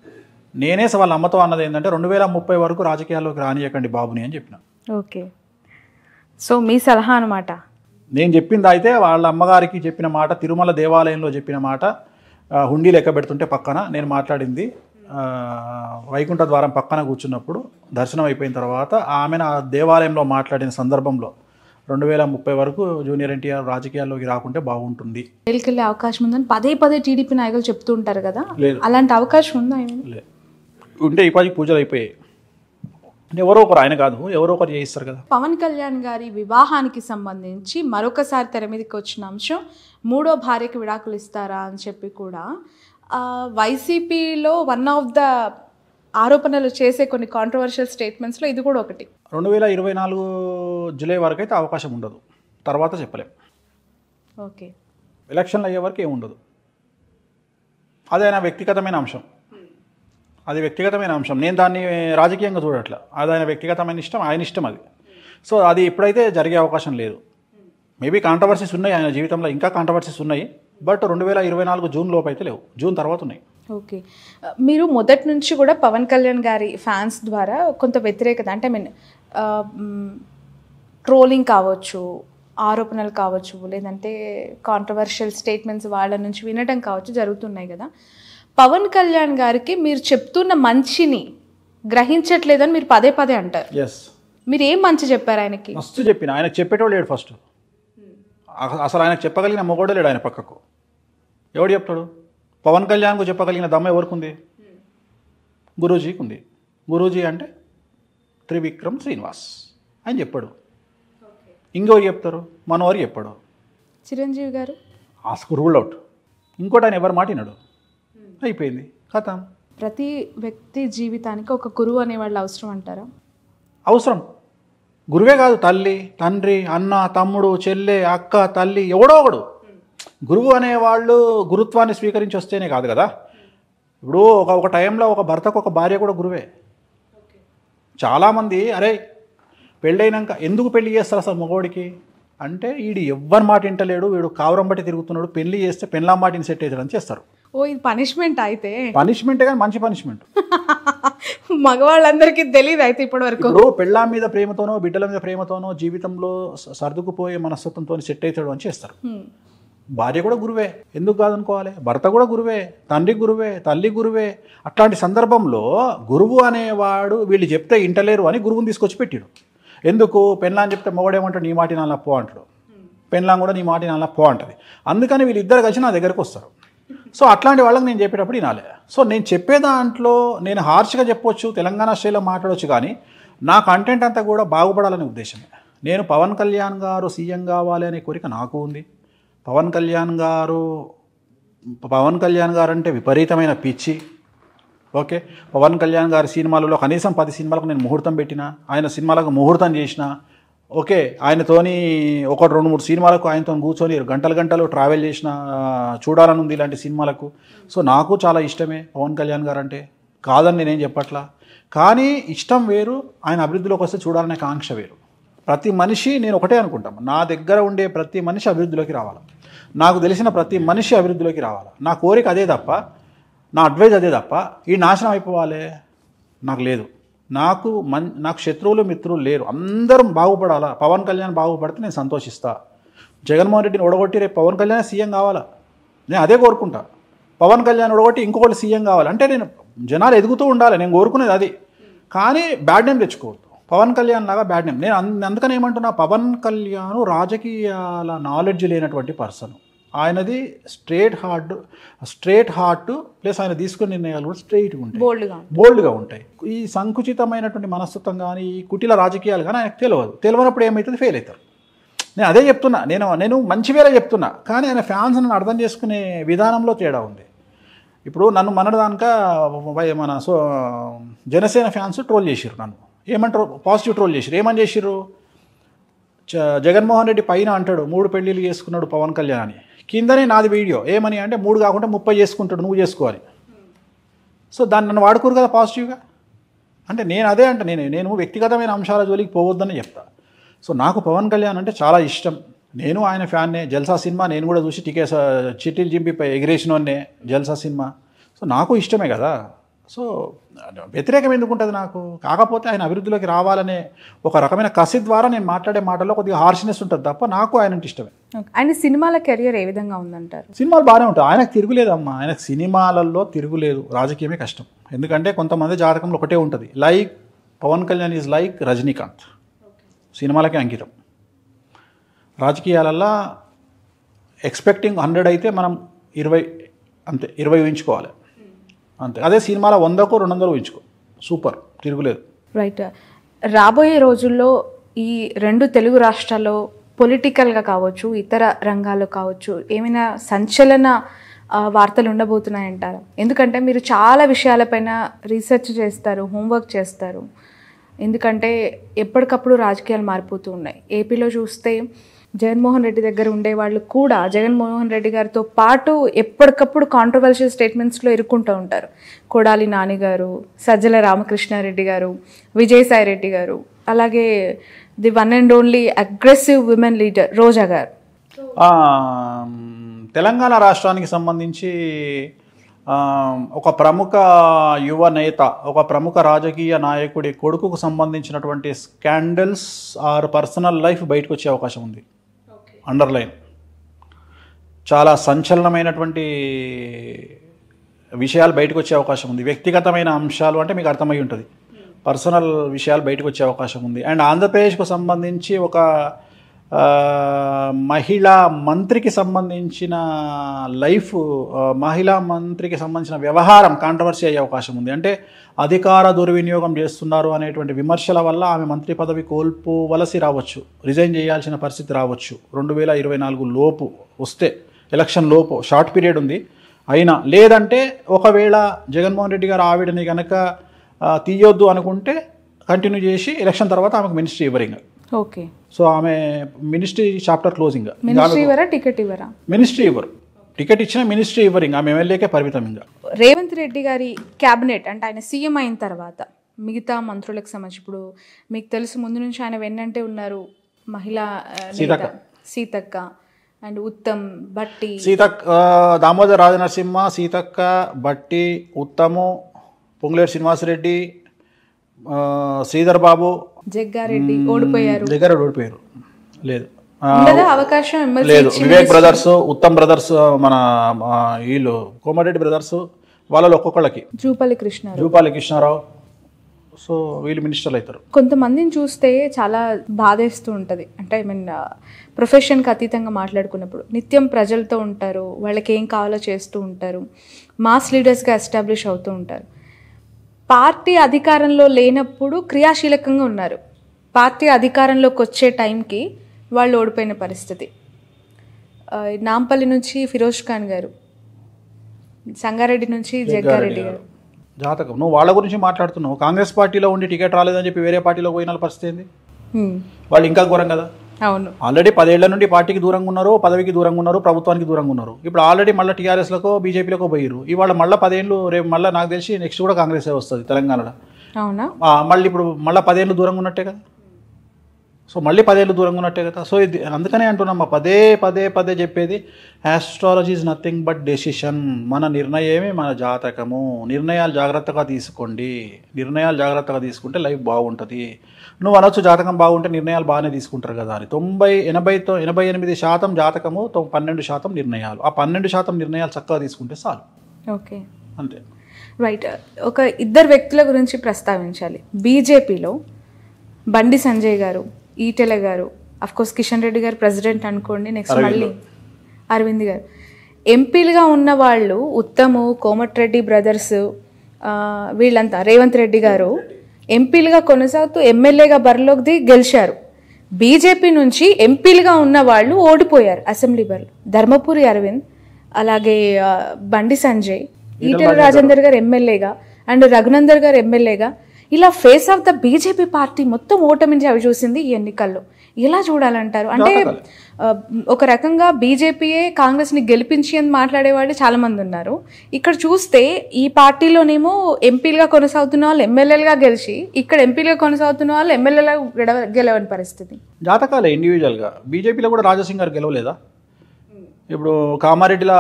నేనే వాళ్ళ అమ్మతో అన్నది ఏంటంటే 2030 వరకు రాజకీయాల్లోకి రానియకండి బాబుని అని చెప్పిన. ఓకే, సో మీ సలహా అనమాట. నేను చెప్పింది అయితే వాళ్ళ అమ్మగారికి చెప్పిన మాట, తిరుమల దేవాలయంలో చెప్పిన మాట, హుండీ లెక్క పెడుతుంటే పక్కన నేను మాట్లాడింది, వైకుంఠ ద్వారం పక్కన కూర్చున్నప్పుడు దర్శనం అయిపోయిన తర్వాత ఆమెను ఆ దేవాలయంలో మాట్లాడిన సందర్భంలో 2030 వరకు జూనియర్ ఎన్టీఆర్ రాజకీయాల్లోకి రాకుంటే బాగుంటుంది. జైలుకెళ్ళే అవకాశం ఉందని పదే టీడీపీ నాయకులు చెప్తూ ఉంటారు కదా, అలాంటి అవకాశం ఉందా? ఉంటే ఈ పది పూజలు అయిపోయాయి. ఎవరో ఒకరు, ఆయన కాదు ఎవరో ఒకరు చేయిస్తారు కదా. పవన్ కళ్యాణ్ గారి వివాహానికి సంబంధించి మరొకసారి తెర మీదకి వచ్చిన అంశం, 3వ భార్యకి విడాకులు ఇస్తారా అని చెప్పి కూడా వైసీపీలో వన్ ఆఫ్ ద ఆరోపణలు చేసే కొన్ని కాంట్రవర్షియల్ స్టేట్మెంట్స్లో ఇది కూడా ఒకటి. 2024 జూలై వరకు అయితే అవకాశం ఉండదు, తర్వాత చెప్పలేం. ఓకే, ఎలక్షన్లు అయ్యే వరకు ఏముండదు. అది ఆయన వ్యక్తిగతమైన అంశం, అది వ్యక్తిగతమైన అంశం. నేను దాన్ని రాజకీయంగా చూడట్లా. అది ఆయన వ్యక్తిగతమైన ఇష్టం, ఆయన ఇష్టం అది. సో అది ఇప్పుడైతే జరిగే అవకాశం లేదు. మేబీ కాంట్రవర్సీస్ ఉన్నాయి ఆయన జీవితంలో, ఇంకా కాంట్రవర్సీస్ ఉన్నాయి. బట్ 2024 జూన్ లోపు అయితే లేవు, జూన్ తర్వాత ఉన్నాయి. ఓకే, మీరు మొదటి నుంచి కూడా పవన్ కళ్యాణ్ గారి ఫ్యాన్స్ ద్వారా కొంత వ్యతిరేకత, అంటే ట్రోలింగ్ కావచ్చు, ఆరోపణలు కావచ్చు, లేదంటే కాంట్రవర్షియల్ స్టేట్మెంట్స్ వాళ్ళ నుంచి వినడం కావచ్చు జరుగుతున్నాయి కదా. పవన్ కళ్యాణ్ గారికి మీరు చెప్తున్న మంచిని గ్రహించట్లేదని మీరు పదే అంటారు. ఎస్, మీరు ఏం మంచి చెప్పారు ఆయనకి? మస్తు చెప్పిన. ఆయనకు చెప్పేటోడు లేడు ఫస్ట్. అసలు ఆయనకు చెప్పగలిగిన మొగోడే లేడు ఆయన పక్కకు. ఎవడు చెప్తాడు? పవన్ కళ్యాణ్కు చెప్పగలిగిన దమ్మ ఎవరికి ఉంది? గురూజీకి ఉంది. గురూజీ అంటే త్రివిక్రమ్ శ్రీనివాస్ అని చెప్పాడు. ఇంకెవరు చెప్తారు? మనోహర్ చెప్పాడు. చిరంజీవి గారు ఆస్క్ రూల్డ్ అవుట్. ఇంకోటి ఆయన ఎవరు మాటినాడు, అయిపోయింది, కథం. ప్రతి వ్యక్తి జీవితానికి ఒక గురువు అనేవాళ్ళు అవసరం అంటారా? అవసరం. గురువే కాదు, తల్లి, తండ్రి, అన్న, తమ్ముడు, చెల్లె, అక్క, తల్లి, ఎవడో ఒకడు. గురువు అనేవాళ్ళు గురుత్వాన్ని స్వీకరించి వస్తేనే కాదు కదా. ఇప్పుడు ఒక టైంలో ఒక భర్తకు ఒక భార్య కూడా గురువే. చాలామంది అరే పెళ్ళైనాక ఎందుకు పెళ్లి చేస్తారు అసలు మగోడికి అంటే, వీడు ఎవ్వరి మాట వింటలేడు, వీడు కావరం బట్టి తిరుగుతున్నాడు, పెళ్లి చేస్తే పెళ్ళాం మాటిని సెట్ అవుతాడని చేస్తారు. ఓ, ఇది పనిష్మెంట్ అయితే? పనిష్మెంటే, కానీ మంచి పనిష్మెంట్. మగవాళ్ళందరికీ తెలియదు అయితే ఇప్పటి వరకు. ఇప్పుడు పెళ్ళాం మీద ప్రేమతోనో, బిడ్డల మీద ప్రేమతోనో, జీవితంలో సర్దుకుపోయే మనస్తత్వంతో సెట్ అవుతాడు అని చేస్తారు. భార్య కూడా గురువే, ఎందుకు కాదనుకోవాలి? భర్త కూడా గురువే, తండ్రి గురువే, తల్లి గురువే. అట్లాంటి సందర్భంలో గురువు అనేవాడు వీళ్ళు చెప్తే ఇంటలేరు అని గురువుని తీసుకొచ్చి పెట్టాడు. ఎందుకు? పెళ్ళాం చెప్తే మొగడేమంటాడు, నీ మాటి నాన్న పో అంటాడు, పెళ్ళాం కూడా నీ మాటి నాన్న పో అంటది. అందుకని వీళ్ళిద్దరు కలిసి నా దగ్గరకు వస్తారు. సో అట్లాంటి వాళ్ళకి నేను చెప్పేటప్పుడు వినాలి. సో నేను చెప్పే దాంట్లో నేను హార్ష్గా చెప్పొచ్చు, తెలంగాణ స్టైల్లో మాట్లాడవచ్చు, కానీ నా కంటెంట్ అంతా కూడా బాగుపడాలనే ఉద్దేశమే. నేను పవన్ కళ్యాణ్ గారు సీఎం కావాలి అనే కోరిక నాకు ఉంది. పవన్ కళ్యాణ్ గారు అంటే విపరీతమైన పిచ్చి. ఓకే, పవన్ కళ్యాణ్ గారి సినిమాలలో కనీసం 10 సినిమాలకు నేను ముహూర్తం పెట్టిన, ఆయన సినిమాలకు ముహూర్తం చేసిన. ఓకే, ఆయనతోని 1-2-3 సినిమాలకు ఆయనతో కూర్చొని గంటలు ట్రావెల్ చేసిన, చూడాలని ఉంది ఇలాంటి సినిమాలకు. సో నాకు చాలా ఇష్టమే పవన్ కళ్యాణ్ గారు అంటే. కాదని నేనేం చెప్పట్లా. కానీ ఇష్టం వేరు, ఆయన అభివృద్ధిలోకి వస్తే చూడాలనే కాంక్ష వేరు. ప్రతి మనిషి, నేను ఒకటే అనుకుంటాను, నా దగ్గర ఉండే ప్రతి మనిషి అభివృద్ధిలోకి రావాలి, నాకు తెలిసిన ప్రతి మనిషి అభివృద్ధిలోకి రావాలి. నా కోరిక అదే తప్ప, నా అడ్వైజ్ అదే తప్ప ఈ నాశనం అయిపోవాలి నాకు లేదు. నాకు శత్రువులు మిత్రులు లేరు, అందరం బాగుపడాలా. పవన్ కళ్యాణ్ బాగుపడితే నేను సంతోషిస్తా. జగన్మోహన్ రెడ్డిని ఓడగొట్టి రేపు పవన్ కళ్యాణ్ సీఎం కావాలా, నేను అదే కోరుకుంటా. పవన్ కళ్యాణ్ ఓడగొట్టి ఇంకొకటి సీఎం కావాలి అంటే నేను జనాలు ఎదుగుతూ ఉండాలి, నేను కోరుకునేది అది. కానీ బ్యాడ్ నేమ్ తెచ్చుకోవద్దు, పవన్ కళ్యాణ్ లాగా బ్యాడ్ నేమ్. నేను అందుకని ఏమంటున్నా, పవన్ కళ్యాణ్ రాజకీయాల నాలెడ్జ్ లేనటువంటి పర్సన్. ఆయనది స్ట్రేట్ హార్ట్ ప్లస్ ఆయన తీసుకునే నిర్ణయాలు కూడా స్ట్రైట్గా ఉంటాయి, బోల్డ్గా ఉంటాయి. ఈ సంకుచితమైనటువంటి మనస్తత్వం కానీ ఈ కుటిల రాజకీయాలు కానీ ఆయనకు తెలియనప్పుడు ఏమవుతుంది, ఫెయిల్ అవుతారు. నేను అదే చెప్తున్నా, నేను మంచి వేరే చెప్తున్నా. కానీ ఆయన ఫ్యాన్స్ నన్ను అర్థం చేసుకునే విధానంలో తేడా ఉంది. ఇప్పుడు నన్ను మొన్నటిదానిక మన జనసేన ఫ్యాన్స్ ట్రోల్ చేసిర్రు, నన్ను ఏమంటారు, పాజిటివ్ ట్రోల్ చేసిర్రు. ఏమని చేసిర్రు, జగన్మోహన్ రెడ్డి పైన అంటాడు 3 పెళ్ళిళ్ళు చేసుకున్నాడు పవన్ కళ్యాణ్ అని, కిందనే నాది వీడియో ఏమని అంటే 3 కాకుండా 30 చేసుకుంటాడు, నువ్వు చేసుకోవాలి. సో దాన్ని నన్ను వాడుకోరు కదా పాజిటివ్గా. అంటే నేను అదే అంటే నేను వ్యక్తిగతమైన అంశాల జోలికి పోవద్దని చెప్తా. సో నాకు పవన్ కళ్యాణ్ అంటే చాలా ఇష్టం, నేను ఆయన ఫ్యాన్నే. జల్సా సినిమా నేను కూడా చూసి చిట్టీలు చింపిపై ఎగిరేసినోన్నే జల్సా సినిమా. సో నాకు ఇష్టమే కదా. సో వ్యతిరేకం ఎందుకు ఉంటుంది నాకు. కాకపోతే ఆయన అభివృద్ధిలోకి రావాలనే ఒక రకమైన కసి ద్వారా నేను మాట్లాడే మాటల్లో కొద్దిగా హార్ష్నెస్ ఉంటుంది తప్ప నాకు ఆయన ఇష్టమే. ఆయన సినిమాల కెరియర్ ఏ విధంగా ఉందంటారు? సినిమాలు బాగానే ఉంటాయి, ఆయనకు తిరుగులేదమ్మా. ఆయనకు సినిమాలలో తిరుగులేదు, రాజకీయమే కష్టం. ఎందుకంటే కొంతమంది జాతకంలో ఒకటే ఉంటుంది, like Pawan Kalyan is like Rajinikanth, సినిమాలకే అంకితం. రాజకీయాలల్లో ఎక్స్పెక్టింగ్ 100 అయితే మనం 20 అంతే, 20 ఊహించుకోవాలి అంతే. అదే సినిమాలో 100కో 200 ఊహించుకో, సూపర్, తిరుగులేదు. రైట్. రాబోయే రోజుల్లో ఈ 2 తెలుగు రాష్ట్రాల్లో పొలిటికల్గా కావచ్చు, ఇతర రంగాల్లో కావచ్చు, ఏమైనా సంచలన వార్తలు ఉండబోతున్నాయంటారా? ఎందుకంటే మీరు చాలా విషయాలపైన రీసెర్చ్ చేస్తారు, హోంవర్క్ చేస్తారు. ఎందుకంటే ఎప్పటికప్పుడు రాజకీయాలు మారిపోతూ ఉన్నాయి. ఏపీలో చూస్తే జగన్మోహన్ రెడ్డి దగ్గర ఉండేవాళ్ళు కూడా జగన్మోహన్ రెడ్డి గారితో పాటు ఎప్పటికప్పుడు కాంట్రవర్షియల్ స్టేట్మెంట్స్లో ఇరుక్కుంటూ ఉంటారు. కొడాలి నాని గారు, సజ్జల రామకృష్ణారెడ్డి గారు, విజయసాయి రెడ్డి గారు, అలాగే the one and only aggressive women leader Roja garu. Telangana రాష్ట్రానికి సంబంధించి ఒక ప్రముఖ యువ నేత, ఒక ప్రముఖ రాజకీయ నాయకుడి కొడుకుకు సంబంధించినటువంటి స్కాండల్స్ ఆర్ పర్సనల్ లైఫ్ బయటకు వచ్చే అవకాశం ఉంది. అండర్లైన్, చాలా సంచలనమైనటువంటి విషయాలు బయటకు వచ్చే అవకాశం ఉంది. వ్యక్తిగతమైన అంశాలు అంటే మీకు అర్థమై ఉంటుంది, పర్సనల్ విషయాలు బయటకు వచ్చే అవకాశం ఉంది. అండ్ ఆంధ్రప్రదేశ్కు సంబంధించి ఒక మహిళా మంత్రికి సంబంధించిన మహిళా మంత్రికి సంబంధించిన వ్యవహారం కాంట్రవర్సీ అయ్యే అవకాశం ఉంది. అంటే అధికార దుర్వినియోగం చేస్తున్నారు అనేటువంటి విమర్శల వల్ల ఆమె మంత్రి పదవి కోల్పోవలసి రావచ్చు, రిజైన్ చేయాల్సిన పరిస్థితి రావచ్చు. 2024 లోపు వస్తే, ఎలక్షన్ లోపు, షార్ట్ పీరియడ్ ఉంది అయినా. లేదంటే ఒకవేళ జగన్మోహన్ రెడ్డి గారు ఆవిడని కనుక తీయొద్దు అనుకుంటే కంటిన్యూ చేసి ఎలక్షన్ తర్వాత ఆమెకు మినిస్ట్రీ ఇవ్వరు ఇంకా. ఓకే. సో ఆమె మినిస్ట్రీ చాప్టర్ క్లోజింగ్. మినిస్ట్రీ ఇవ్వరా, టికెట్ ఇవ్వరా? మినిస్ట్రీ ఇవ్వరు, టికెట్ ఇచ్చినా మినిస్ట్రీ ఇవ్వరు, ఇంకా ఆమె ఎమ్మెల్యేకే పరిమితం. ఇంకా రేవంత్ రెడ్డి గారి క్యాబినెట్ అంటే ఆయన సీఎం అయిన తర్వాత మిగతా మంత్రులకు సంబంధించి, ఇప్పుడు మీకు తెలుసు ముందు నుంచి ఆయన వెన్నంటే ఉన్నారు మహిళా సీతక్క అండ్ ఉత్తమ్, బట్టి, దామోదర్ రాజనరసింహ, సీతక్క, బట్టి, ఉత్తము, పొంగులేటి శ్రీనివాసరెడ్డి, శ్రీధర్ బాబు, జగ్గారెడ్డి ఓడిపోయారు. లేదు అవకాశం లేదు. వివేక్ బ్రదర్స్, ఉత్తమ్ బ్రదర్స్, మన వీళ్ళు కోమటిరెడ్డి బ్రదర్స్, వాళ్ళలో ఒక్కొక్కళ్ళకి, జూపాలి కృష్ణారావు, సో వీళ్ళు మినిస్టర్లు అవుతారు. కొంతమందిని చూస్తే చాలా బాధేస్తూ ఉంటుంది. అంటే ఐ మీన్ ప్రొఫెషన్కి అతీతంగా మాట్లాడుకున్నప్పుడు నిత్యం ప్రజలతో ఉంటారు, వాళ్ళకి ఏం కావాలో చేస్తూ ఉంటారు, మాస్ లీడర్స్గా ఎస్టాబ్లిష్ అవుతూ ఉంటారు. పార్టీ అధికారంలో లేనప్పుడు క్రియాశీలకంగా ఉన్నారు, పార్టీ అధికారంలోకి వచ్చే టైంకి వాళ్ళు ఓడిపోయిన పరిస్థితి. నాంపల్లి నుంచి ఫిరోజ్ ఖాన్ గారు, సంగారెడ్డి నుంచి జగ్గారెడ్డి గారు. జాతకం, నువ్వు వాళ్ళ గురించి మాట్లాడుతున్నావు. కాంగ్రెస్ పార్టీలో ఉండి టికెట్ రాలేదని చెప్పి వేరే పార్టీలో పోయిన పరిస్థితి ఏంది? వాళ్ళు ఇంకా ఘోరం కదా. అవును. ఆల్రెడీ 10 ఏళ్ల నుండి పార్టీకి దూరంగా ఉన్నారు, పదవికి దూరంగా ఉన్నారు, ప్రభుత్వానికి దూరంగా ఉన్నారు. ఇప్పుడు ఆల్రెడీ మళ్ళీ టీఆర్ఎస్లకో బీజేపీలకో పోయారు. ఇవాళ మళ్ళీ 10 ఏళ్ళు, రేపు మళ్ళీ నాకు తెలిసి నెక్స్ట్ కూడా కాంగ్రెస్ వస్తుంది తెలంగాణలో. అవునా? మళ్ళీ ఇప్పుడు మళ్ళీ 10 ఏళ్ళు దూరంగా ఉన్నట్టే కదా. సో మళ్ళీ 10 ఏళ్ళు దూరంగా ఉన్నట్టే కదా. సో ఇది అందుకనే అంటున్నాం, పదే చెప్పేది astrology is nothing but decision. మన నిర్ణయమే మన జాతకము. నిర్ణయాలు జాగ్రత్తగా తీసుకోండి. నిర్ణయాలు జాగ్రత్తగా తీసుకుంటే లైఫ్ బాగుంటుంది. నువ్వు అనొచ్చు జాతకం బాగుంటే నిర్ణయాలు బాగానే తీసుకుంటారు కదా అని. 88% జాతకము, 12% నిర్ణయాలు. ఆ 12% నిర్ణయాలు చక్కగా తీసుకుంటే చాలు. ఓకే, అంతే. రైట్. ఒక ఇద్దరు వ్యక్తుల గురించి ప్రస్తావించాలి. బీజేపీలో బండి సంజయ్ గారు, ఈటెల గారు, అఫ్కోర్స్ కిషన్ రెడ్డి గారు ప్రెసిడెంట్ అనుకోండి, నెక్స్ట్ మళ్ళీ అరవింద్ గారు. ఎంపీలుగా ఉన్న వాళ్ళు ఉత్తము, కోమటిరెడ్డి బ్రదర్స్, వీళ్ళంతా, రేవంత్ రెడ్డి గారు ఎంపీలుగా కొనసాగుతూ ఎమ్మెల్యేగా బరిలోకి దిగి గెలిచారు. బీజేపీ నుంచి ఎంపీలుగా ఉన్న వాళ్ళు ఓడిపోయారు అసెంబ్లీ బరిలో. ధర్మపురి అరవింద్, అలాగే బండి సంజయ్, ఈటెల రాజేందర్ గారు ఎమ్మెల్యేగా అండ్ రఘునందర్ గారు ఎమ్మెల్యేగా, ఇలా face of the BJP party మొత్తం ఓటమించి అవి చూసింది ఈ ఎన్నికల్లో. ఎలా చూడాలంటారు? అంటే ఒక రకంగా బీజేపీయే కాంగ్రెస్ని గెలిపించి అని మాట్లాడేవాళ్ళు చాలా మంది ఉన్నారు. ఇక్కడ చూస్తే ఈ పార్టీలోనేమో ఎంపీలుగా కొనసాగుతున్న వాళ్ళు ఎమ్మెల్యేలుగా గెలిచి, ఇక్కడ ఎంపీలుగా కొనసాగుతున్న వాళ్ళు ఎమ్మెల్యేలుగా గెలవని పరిస్థితి. జాతకాలే ఇండివిజువల్గా. బీజేపీలో కూడా రాజాసింగ్ గారు గెలవలేదా? ఇప్పుడు కామారెడ్డిల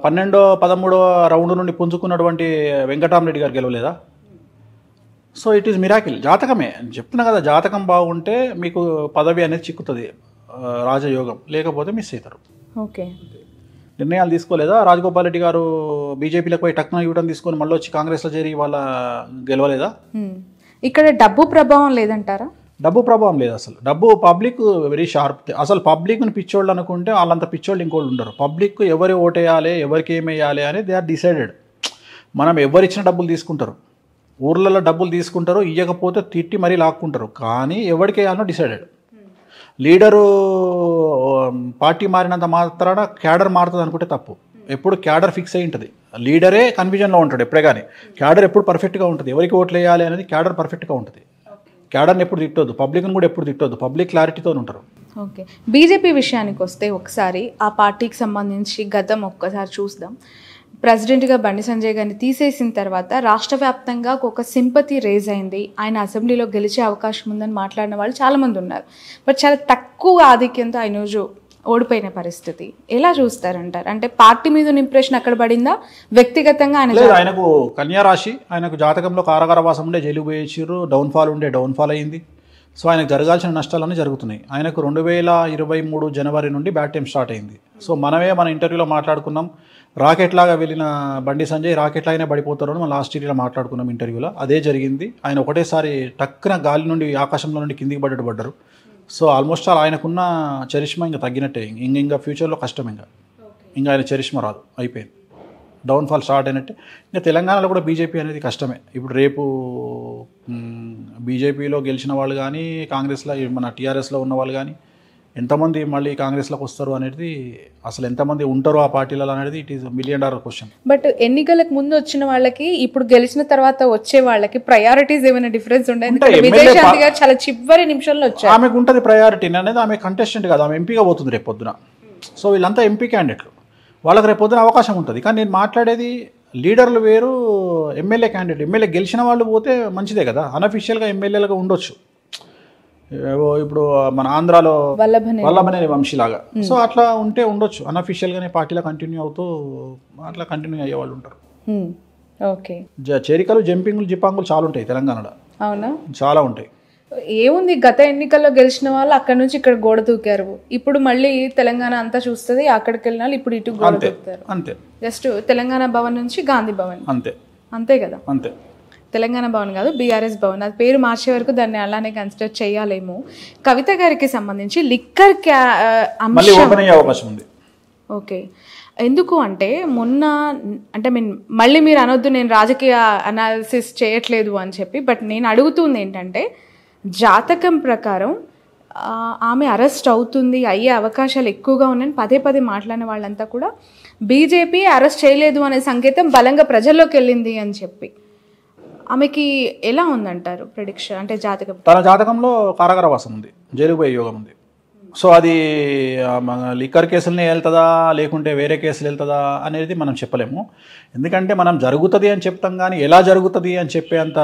12వ 13వ రౌండ్ నుండి పుంజుకున్నటువంటి వెంకటరామరెడ్డి గారు గెలవలేదా? So it is miracle. జాతకమే చెప్తున్నా కదా, జాతకం బాగుంటే మీకు పదవి అనేది చిక్కుతుంది, రాజయోగం. లేకపోతే మిస్ అవుతారు. ఓకే, నిర్ణయాలు తీసుకోలేదా? రాజగోపాల్ రెడ్డి గారు బీజేపీలకు పోయి టక్న యూటర్న్ తీసుకొని మళ్ళీ వచ్చి కాంగ్రెస్లో చేరి వాళ్ళ గెలవలేదా? ఇక్కడ డబ్బు ప్రభావం లేదంటారా? డబ్బు ప్రభావం లేదు అసలు. డబ్బు పబ్లిక్ వెరీ షార్ప్. అసలు పబ్లిక్ని పిచ్చోళ్ళు అనుకుంటే వాళ్ళంత పిచ్చోళ్ళు ఇంకోళ్ళు ఉండరు. పబ్లిక్ ఎవరు ఓటేయాలి, ఎవరికి ఏమేయాలి అని దే ఆర్ డిసైడెడ్. మనం ఎవరిచ్చిన డబ్బులు తీసుకుంటారు, ఊర్లలో డబ్బులు తీసుకుంటారు, ఇవ్వకపోతే తిట్టి మరీ లాక్కుంటారు. కానీ ఎవరికి వేయాలనో డిసైడెడ్. లీడరు పార్టీ మారినంత మాత్రాన క్యాడర్ మారుతుంది అనుకుంటే తప్పు. ఎప్పుడు క్యాడర్ ఫిక్స్ అయి ఉంటుంది. లీడరే కన్ఫ్యూజన్లో ఉంటాడు ఎప్పుడే. కానీ క్యాడర్ ఎప్పుడు పర్ఫెక్ట్గా ఉంటుంది. ఎవరికి ఓట్లు వేయాలి అనేది క్యాడర్ పర్ఫెక్ట్గా ఉంటుంది. క్యాడర్ని ఎప్పుడు తిట్టొద్దు, పబ్లిక్ని కూడా ఎప్పుడు తిట్టొద్దు. పబ్లిక్ క్లారిటీతో ఉంటారు. ఓకే, బీజేపీ విషయానికి వస్తే ఒకసారి ఆ పార్టీకి సంబంధించి గతం ఒక్కసారి చూద్దాం. ప్రెసిడెంట్గా బండి సంజయ్ గారిని తీసేసిన తర్వాత రాష్ట్ర వ్యాప్తంగా ఒక సింపతి రేజ్ అయింది. ఆయన అసెంబ్లీలో గెలిచే అవకాశం ఉందని మాట్లాడిన వాళ్ళు చాలామంది ఉన్నారు. బట్ చాలా తక్కువ ఆధిక్యంతో ఆయన రోజు ఓడిపోయిన పరిస్థితి. ఎలా చూస్తారంటారు? అంటే పార్టీ మీద ఇంప్రెషన్ అక్కడ పడిందా, వ్యక్తిగతంగా ఆయన? లేదు, ఆయనకు కన్యా రాశి, ఆయనకు జాతకంలో కారాగారవాసం ఉండే, జైలు పోయించారు, డౌన్ఫాల్ అయింది. సో ఆయనకు జరగాల్సిన నష్టాలన్నీ జరుగుతున్నాయి. ఆయనకు 2023 జనవరి నుండి బ్యాడ్ టైం స్టార్ట్ అయింది. సో మనమే మన ఇంటర్వ్యూలో మాట్లాడుకున్నాం, రాకెట్ లాగా వెళ్ళిన బండి సంజయ్ రాకెట్ లాగానే పడిపోతారు అని మనం లాస్ట్ ఇయర్లో మాట్లాడుకున్నాం ఇంటర్వ్యూలో. అదే జరిగింది. ఆయన ఒకటేసారి టక్కున గాలి నుండి, ఆకాశంలో నుండి కిందికి పడ్డారు. సో ఆల్మోస్ట్ ఆల్ ఆయనకున్న చరిష్మా ఇంకా తగ్గినట్టే. ఇంకా ఫ్యూచర్లో కష్టం. ఇంకా ఆయన చరిష్మా రాదు, అయిపోయింది. డౌన్ఫాల్ స్టార్ట్ అయినట్టే. ఇంకా తెలంగాణలో కూడా బీజేపీ అనేది కష్టమే. ఇప్పుడు రేపు బీజేపీలో గెలిచిన వాళ్ళు కానీ, కాంగ్రెస్లో మన టీఆర్ఎస్లో ఉన్న వాళ్ళు కానీ ఎంతమంది మళ్ళీ కాంగ్రెస్లోకి వస్తారు అనేది, అసలు ఎంతమంది ఉంటారు ఆ పార్టీలలో అనేది it is $1 million question. But ఎన్నికలకు ముందు వచ్చిన వాళ్ళకి, ఇప్పుడు గెలిచిన తర్వాత వచ్చే వాళ్ళకి ప్రయారిటీస్ ఏమైనా డిఫరెన్స్ ఉంటాయి? విజయశాంతి గారు చాలా చివరి నిమిషంలో వచ్చారు. ఆమెకు ఉంటుంది ప్రయారిటీ అనేది. ఆమె కంటెస్టెంట్ కాదు, ఆమె ఎంపీగా పోతుంది రేపు పొద్దున. సో వీళ్ళంతా ఎంపీ క్యాండిడేట్లు, వాళ్ళకి రేపు పొద్దున అవకాశం ఉంటుంది. కానీ నేను మాట్లాడేది లీడర్లు వేరు, ఎమ్మెల్యే క్యాండిడేట్. ఎమ్మెల్యే గెలిచిన వాళ్ళు పోతే మంచిదే కదా, అన్అఫీషియల్గా ఎమ్మెల్యేలుగా ఉండొచ్చు. ఇప్పుడు మన ఆంధ్రాలో వల్లభనేని వంశీలాగా. సో అట్లా ఉంటే ఉండొచ్చు, అన్అఫీషియల్గానే పార్టీలో కంటిన్యూ అవుతూ అట్లా కంటిన్యూ అయ్యే వాళ్ళు ఉంటారు. ఓకే, చేరికలు, జంపింగ్లు, జిప్పాంగులు చాలా ఉంటాయి తెలంగాణలో. అవునా? చాలా ఉంటాయి. ఏముంది, గత ఎన్నికల్లో గెలిచిన వాళ్ళు అక్కడ నుంచి ఇక్కడ గోడ దూకారు. ఇప్పుడు మళ్ళీ తెలంగాణ అంతా చూస్తుంది, అక్కడికి వెళ్ళిన వాళ్ళు ఇప్పుడు ఇటు గోడ దూకుతారు. అంతే. జస్ట్ తెలంగాణ భవన్ నుంచి గాంధీ భవన్. అంతే కదా. అంతే. తెలంగాణ భవన్ కాదు, బీఆర్ఎస్ భవన్. అది పేరు మార్చే వరకు దాన్ని అలానే కన్సిడర్ చేయాలేమో. కవిత గారికి సంబంధించి లిక్కర్ అవకాశం ఉంది. ఓకే, ఎందుకు అంటే మొన్న, అంటే మళ్ళీ మీరు అనొద్దు నేను రాజకీయ అనాలిసిస్ చేయట్లేదు అని చెప్పి, బట్ నేను అడుగుతుంది ఏంటంటే, జాతకం ప్రకారం ఆమె అరెస్ట్ అవుతుంది, అయ్యే అవకాశాలు ఎక్కువగా ఉన్నాయని పదే మాట్లాడిన వాళ్ళంతా కూడా బీజేపీ అరెస్ట్ చేయలేదు అనే సంకేతం బలంగా ప్రజల్లోకి వెళ్ళింది అని చెప్పి, ఆమెకి ఎలా ఉందంటారు ప్రెడిక్షన్? అంటే జాతకం, తన జాతకంలో కారాగారవాసం ఉంది, జైలు పోయే యోగం ఉంది. సో అది లిక్కర్ కేసులనే వెళ్తుందా లేకుంటే వేరే కేసులు వెళ్తుందా అనేది మనం చెప్పలేము. ఎందుకంటే మనం జరుగుతుంది అని చెప్తాం కానీ ఎలా జరుగుతుంది అని చెప్పే అంత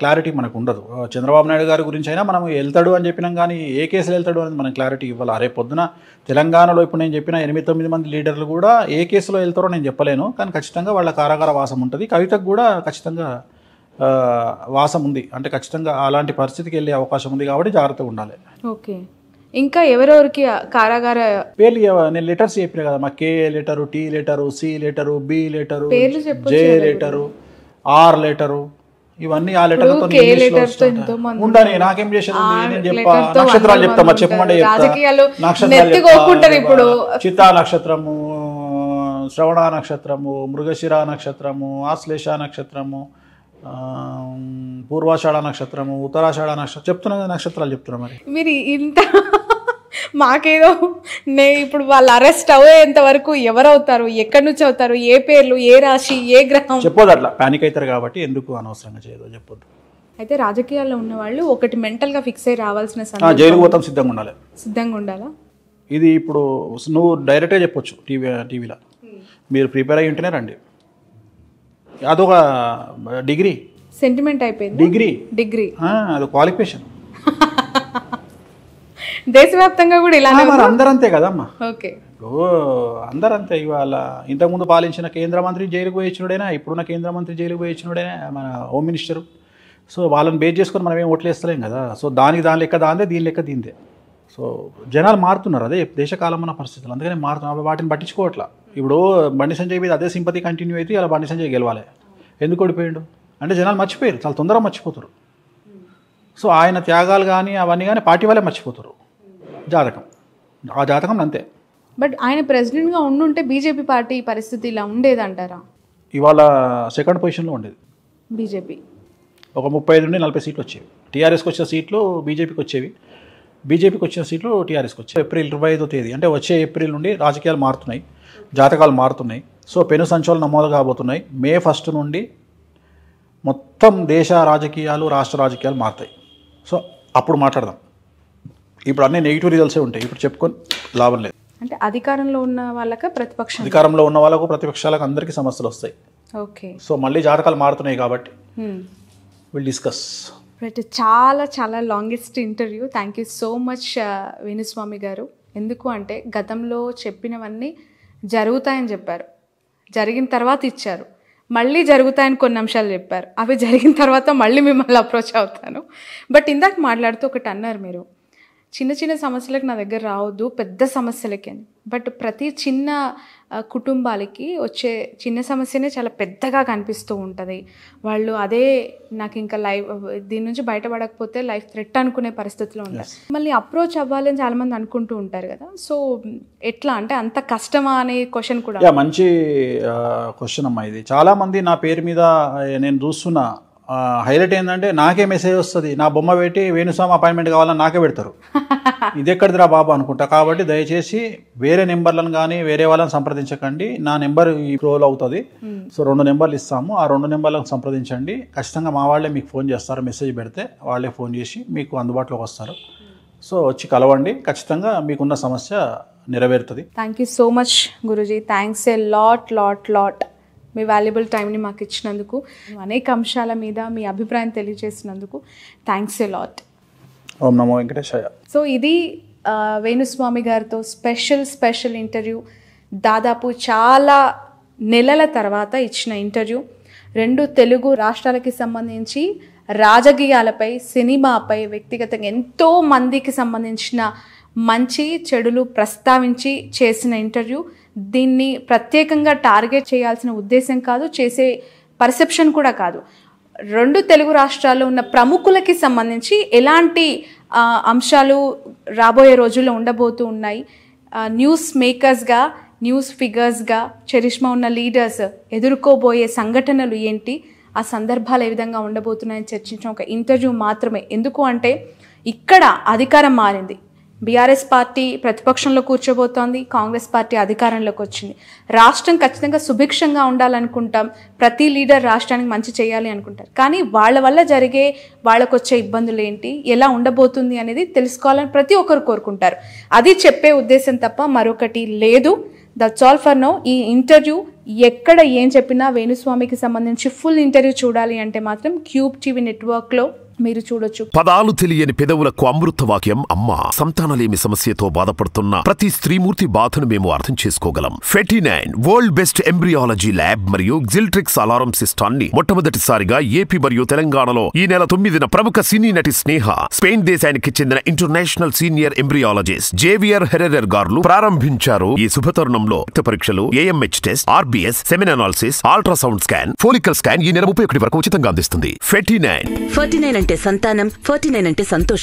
క్లారిటీ మనకు ఉండదు. చంద్రబాబు నాయుడు గారి గురించి అయినా మనం వెళ్తాడు అని చెప్పినాం కానీ ఏ కేసులు వెళ్తాడు అనేది మనం క్లారిటీ ఇవ్వాలి. రేపు పొద్దున తెలంగాణలో ఇప్పుడు నేను చెప్పిన 8-9 మంది లీడర్లు కూడా ఏ కేసులో వెళ్తారో నేను చెప్పలేను, కానీ ఖచ్చితంగా వాళ్ళ కారాగార వాసం ఉంటుంది. కవితకు కూడా ఖచ్చితంగా వాసం ఉంది, అంటే ఖచ్చితంగా అలాంటి పరిస్థితికి వెళ్ళే అవకాశం ఉంది కాబట్టి జాగ్రత్తగా ఉండాలి. ఓకే, ఇంకా ఎవరెవరికి కారాగార పేర్లు నేను లెటర్స్ చెప్పిన కదా, మా K letter, T letter, C letter, B letter, J letter, R letter, ఇవన్నీ ఆ లెటర్లతో ఉండాలి. నాకేం చేసేది, నేను చెప్పా నక్షత్రాలు చెప్తా, చెప్పమంటే నక్షత్రాలు ఇప్పుడు చిత్తా నక్షత్రము, శ్రవణ నక్షత్రము, మృగశిర నక్షత్రము, ఆశ్లేష నక్షత్రము, పూర్వాషాఢ నక్షత్రము, ఉత్తరాషాఢ నక్షత్రం చెప్తున్నా కదా, నక్షత్రాలు చెప్తున్నా. మరి మీరు ఇంత మాకేదో ఇప్పుడు వాళ్ళు అరెస్ట్ అయ్యేంత వరకు ఎవరవుతారు, ఎక్కడి నుంచి అవుతారు, ఏ పేర్లు, ఏ రాశి, ఏ గ్రహం చెప్పొద్దు, అట్లా పానిక్ అవుతారు కాబట్టి ఎందుకు అనవసరంగా చేయదు చెప్పొద్దు. అయితే రాజకీయాల్లో ఉన్న వాళ్ళు ఒకటి మెంటల్గా ఫిక్స్ అయ్యి రావాల్సిన జైలు పోతాం సిద్ధంగా ఉండాలి. సిద్ధంగా ఉండాలా? ఇది ఇప్పుడు నువ్వు డైరెక్ట్గా చెప్పొచ్చు టీవీలో, మీరు ప్రిపేర్ అయ్యి ఉంటేనే రండి. అదొక డిగ్రీ, సెంటిమెంట్ అయిపోయింది. డిగ్రీ అది క్వాలిఫికేషన్. దేశవ్యాప్తంగా కూడా ఇలా అందరంతే కదమ్మా. ఓకే, అందరంతే. ఇవాళ ఇంతకుముందు పాలించిన కేంద్ర మంత్రి జైలుకు పోయి ఇచ్చినోడైనా, ఇప్పుడున్న కేంద్ర మంత్రి జైలుకు పోయి ఇచ్చినోడైనా మన హోమ్ మినిస్టరు. సో వాళ్ళని బేస్ చేసుకొని మనం ఏం ఓట్లేస్తలేం కదా. సో దాని లెక్క దాందే, దీని లెక్క దీందే. సో జనాలు మారుతున్నారు, అదే దేశకాలం ఉన్న పరిస్థితులు, అందుకని మారుతున్నారు. వాటిని పట్టించుకోవట్లా. ఇప్పుడు బండి సంజయ్ మీద అదే సింపతి కంటిన్యూ అయితే ఇలా బండి సంజయ్ గెలవాలి. ఎందుకు ఓడిపోయాడు అంటే జనాలు మర్చిపోయారు, చాలా తొందరగా మర్చిపోతారు. సో ఆయన త్యాగాలు కానీ అవన్నీ కానీ పార్టీ వాళ్ళే మర్చిపోతారు. జాతకం, ఆ జాతకం అంతే. బట్ ఆయన ప్రెసిడెంట్గా ఉండుంటే బీజేపీ పార్టీ పరిస్థితి ఇలా ఉండేదంటారా? ఇవాళ సెకండ్ పొజిషన్లో ఉండేది బీజేపీ. ఒక 35 నుండి 40 సీట్లు వచ్చేవి. టీఆర్ఎస్కి వచ్చిన సీట్లు బీజేపీకి వచ్చేవి, బీజేపీకి వచ్చిన సీట్లు టీఆర్ఎస్కి వచ్చాయి. ఏప్రిల్ 25వ తేదీ అంటే వచ్చే ఏప్రిల్ నుండి రాజకీయాలు మారుతున్నాయి, జాతకాలు మారుతున్నాయి. సో పెను సంచలనం నమోదు కాబోతున్నాయి. మే 1 నుండి మొత్తం దేశ రాజకీయాలు, రాష్ట్ర రాజకీయాలు మారుతాయి. సో అప్పుడు మాట్లాడదాం. ఇప్పుడు అన్ని నెగిటివ్ రిజల్ట్సే ఉంటాయి, ఇప్పుడు చెప్పుకొని లాభం లేదు. అంటే అధికారంలో ఉన్న వాళ్ళకి ప్రతిపక్షం, అధికారంలో ఉన్న వాళ్ళకు ప్రతిపక్షాలకు అందరికీ సమస్యలు వస్తాయి. ఓకే, సో మళ్ళీ జాతకాలు మారుతున్నాయి కాబట్టి విల్ డిస్కస్. చాలా చాలా longest interview. Thank you so much Venu Swamy గారు. ఎందుకు అంటే గతంలో చెప్పినవన్నీ జరుగుతాయని చెప్పారు, జరిగిన తర్వాత ఇచ్చారు, మళ్ళీ జరుగుతాయని కొన్ని అంశాలు చెప్పారు, అవి జరిగిన తర్వాత మళ్ళీ మిమ్మల్ని అప్రోచ్ అవుతాను. బట్ ఇందాక మాట్లాడుతూ ఒకటి అన్నారు మీరు, చిన్న చిన్న సమస్యలకు నా దగ్గర రావద్దు, పెద్ద సమస్యలకి అని. బట్ ప్రతి చిన్న కుటుంబాలకి వచ్చే చిన్న సమస్యనే చాలా పెద్దగా కనిపిస్తూ ఉంటుంది. వాళ్ళు అదే నాకు ఇంకా లైఫ్, దీని నుంచి బయటపడకపోతే లైఫ్ థ్రెట్ అనుకునే పరిస్థితిలో ఉంటారు. మళ్ళీ అప్రోచ్ అవ్వాలని చాలామంది అనుకుంటూ ఉంటారు కదా. సో ఎట్లా అంటే అంత కష్టమా అనే క్వశ్చన్ కూడా. మంచి క్వశ్చన్ అమ్మా ఇది. చాలామంది నా పేరు మీద నేను చూస్తున్నా హైలైట్ ఏంటంటే నాకే మెసేజ్ వస్తుంది, నా బొమ్మ పెట్టి వేణుస్వామి అపాయింట్మెంట్ కావాలని నాకే పెడతారు. ఇది ఎక్కడిదిరా బాబు అనుకుంటా. కాబట్టి దయచేసి వేరే నెంబర్లను కానీ వేరే వాళ్ళని సంప్రదించకండి. నా నెంబర్ ఈ రోల్ అవుతుంది. సో 2 నెంబర్లు ఇస్తాము, ఆ 2 నెంబర్లను సంప్రదించండి. ఖచ్చితంగా మా వాళ్ళే మీకు ఫోన్ చేస్తారు. మెసేజ్ పెడితే వాళ్ళే ఫోన్ చేసి మీకు అందుబాటులోకి వస్తారు. సో వచ్చి కలవండి, ఖచ్చితంగా మీకున్న సమస్య నెరవేరుతుంది. Thank you so much Guruji. Thanks a lot. Me valuable టైంని మాకు ఇచ్చినందుకు, అనేక అంశాల మీద మీ అభిప్రాయం తెలియజేసినందుకు thanks a lot. Om Namo Venkatesaya. So ఇది వేణుస్వామి గారితో స్పెషల్ ఇంటర్వ్యూ. దాదాపు చాలా నెలల తర్వాత ఇచ్చిన ఇంటర్వ్యూ. 2 తెలుగు రాష్ట్రాలకి సంబంధించి రాజకీయాలపై, సినిమాపై, వ్యక్తిగతంగా ఎంతో మందికి సంబంధించిన మంచి చెడులు ప్రస్తావించి చేసిన ఇంటర్వ్యూ. దీన్ని ప్రత్యేకంగా టార్గెట్ చేయాల్సిన ఉద్దేశం కాదు, చేసే పర్సెప్షన్ కూడా కాదు. 2 తెలుగు రాష్ట్రాల్లో ఉన్న ప్రముఖులకి సంబంధించి ఎలాంటి అంశాలు రాబోయే రోజుల్లో ఉండబోతూ ఉన్నాయి, న్యూస్ మేకర్స్గా, న్యూస్ ఫిగర్స్గా, చరిష్మా ఉన్న లీడర్స్ ఎదుర్కోబోయే సంఘటనలు ఏంటి, ఆ సందర్భాలు ఏ విధంగా ఉండబోతున్నాయని చర్చించిన ఒక ఇంటర్వ్యూ మాత్రమే. ఎందుకు అంటే ఇక్కడ అధికారం మారింది, బీఆర్ఎస్ పార్టీ ప్రతిపక్షంలో కూర్చోబోతోంది, కాంగ్రెస్ పార్టీ అధికారంలోకి వచ్చింది. రాష్ట్రం ఖచ్చితంగా సుభిక్షంగా ఉండాలనుకుంటాం, ప్రతి లీడర్ రాష్ట్రానికి మంచి చేయాలి అనుకుంటారు. కానీ వాళ్ళ వల్ల జరిగే వాళ్ళకు వచ్చే ఇబ్బందులు ఏంటి, ఎలా ఉండబోతుంది అనేది తెలుసుకోవాలని ప్రతి ఒక్కరు కోరుకుంటారు. అది చెప్పే ఉద్దేశం తప్ప మరొకటి లేదు. That's all for now. ఈ ఇంటర్వ్యూ ఎక్కడ ఏం చెప్పినా వేణుస్వామికి సంబంధించి ఫుల్ ఇంటర్వ్యూ చూడాలి అంటే మాత్రం క్యూబ్ టీవీ నెట్వర్క్లో మీరు చూడొచ్చు. పదాలు తెలియని పెదవులకు అమృత వాక్యం అమ్మ. సంతానలేమి సమస్యతో బాధపడుతున్న ప్రతి స్త్రీమూర్తి బాధను మేము అర్థం చేసుకోగలం. 49 వరల్డ్ బెస్ట్ ఎంబ్రియాలజీ ల్యాబ్ మరియు జిల్ట్రిక్స్ అలారం సిస్టాన్ని మొట్టమొదటిసారిగా ఏపీ మరియు తెలంగాణలో ఈ నెల 9న ప్రముఖ సినీ నటి స్నేహ, స్పెయిన్ దేశానికి చెందిన international senior embryologist Javier Herrera గారు ప్రారంభించారు. ఈ శుభతరుణంలో రక్త పరీక్షలు, AMH test, RBS, semen analysis, ultrasound scan, follicle scan ఈ నెల 31 వరకు ఉచితంగా అందిస్తుంది. 49 అంటే సంతానం, 49 అంటే సంతోషం.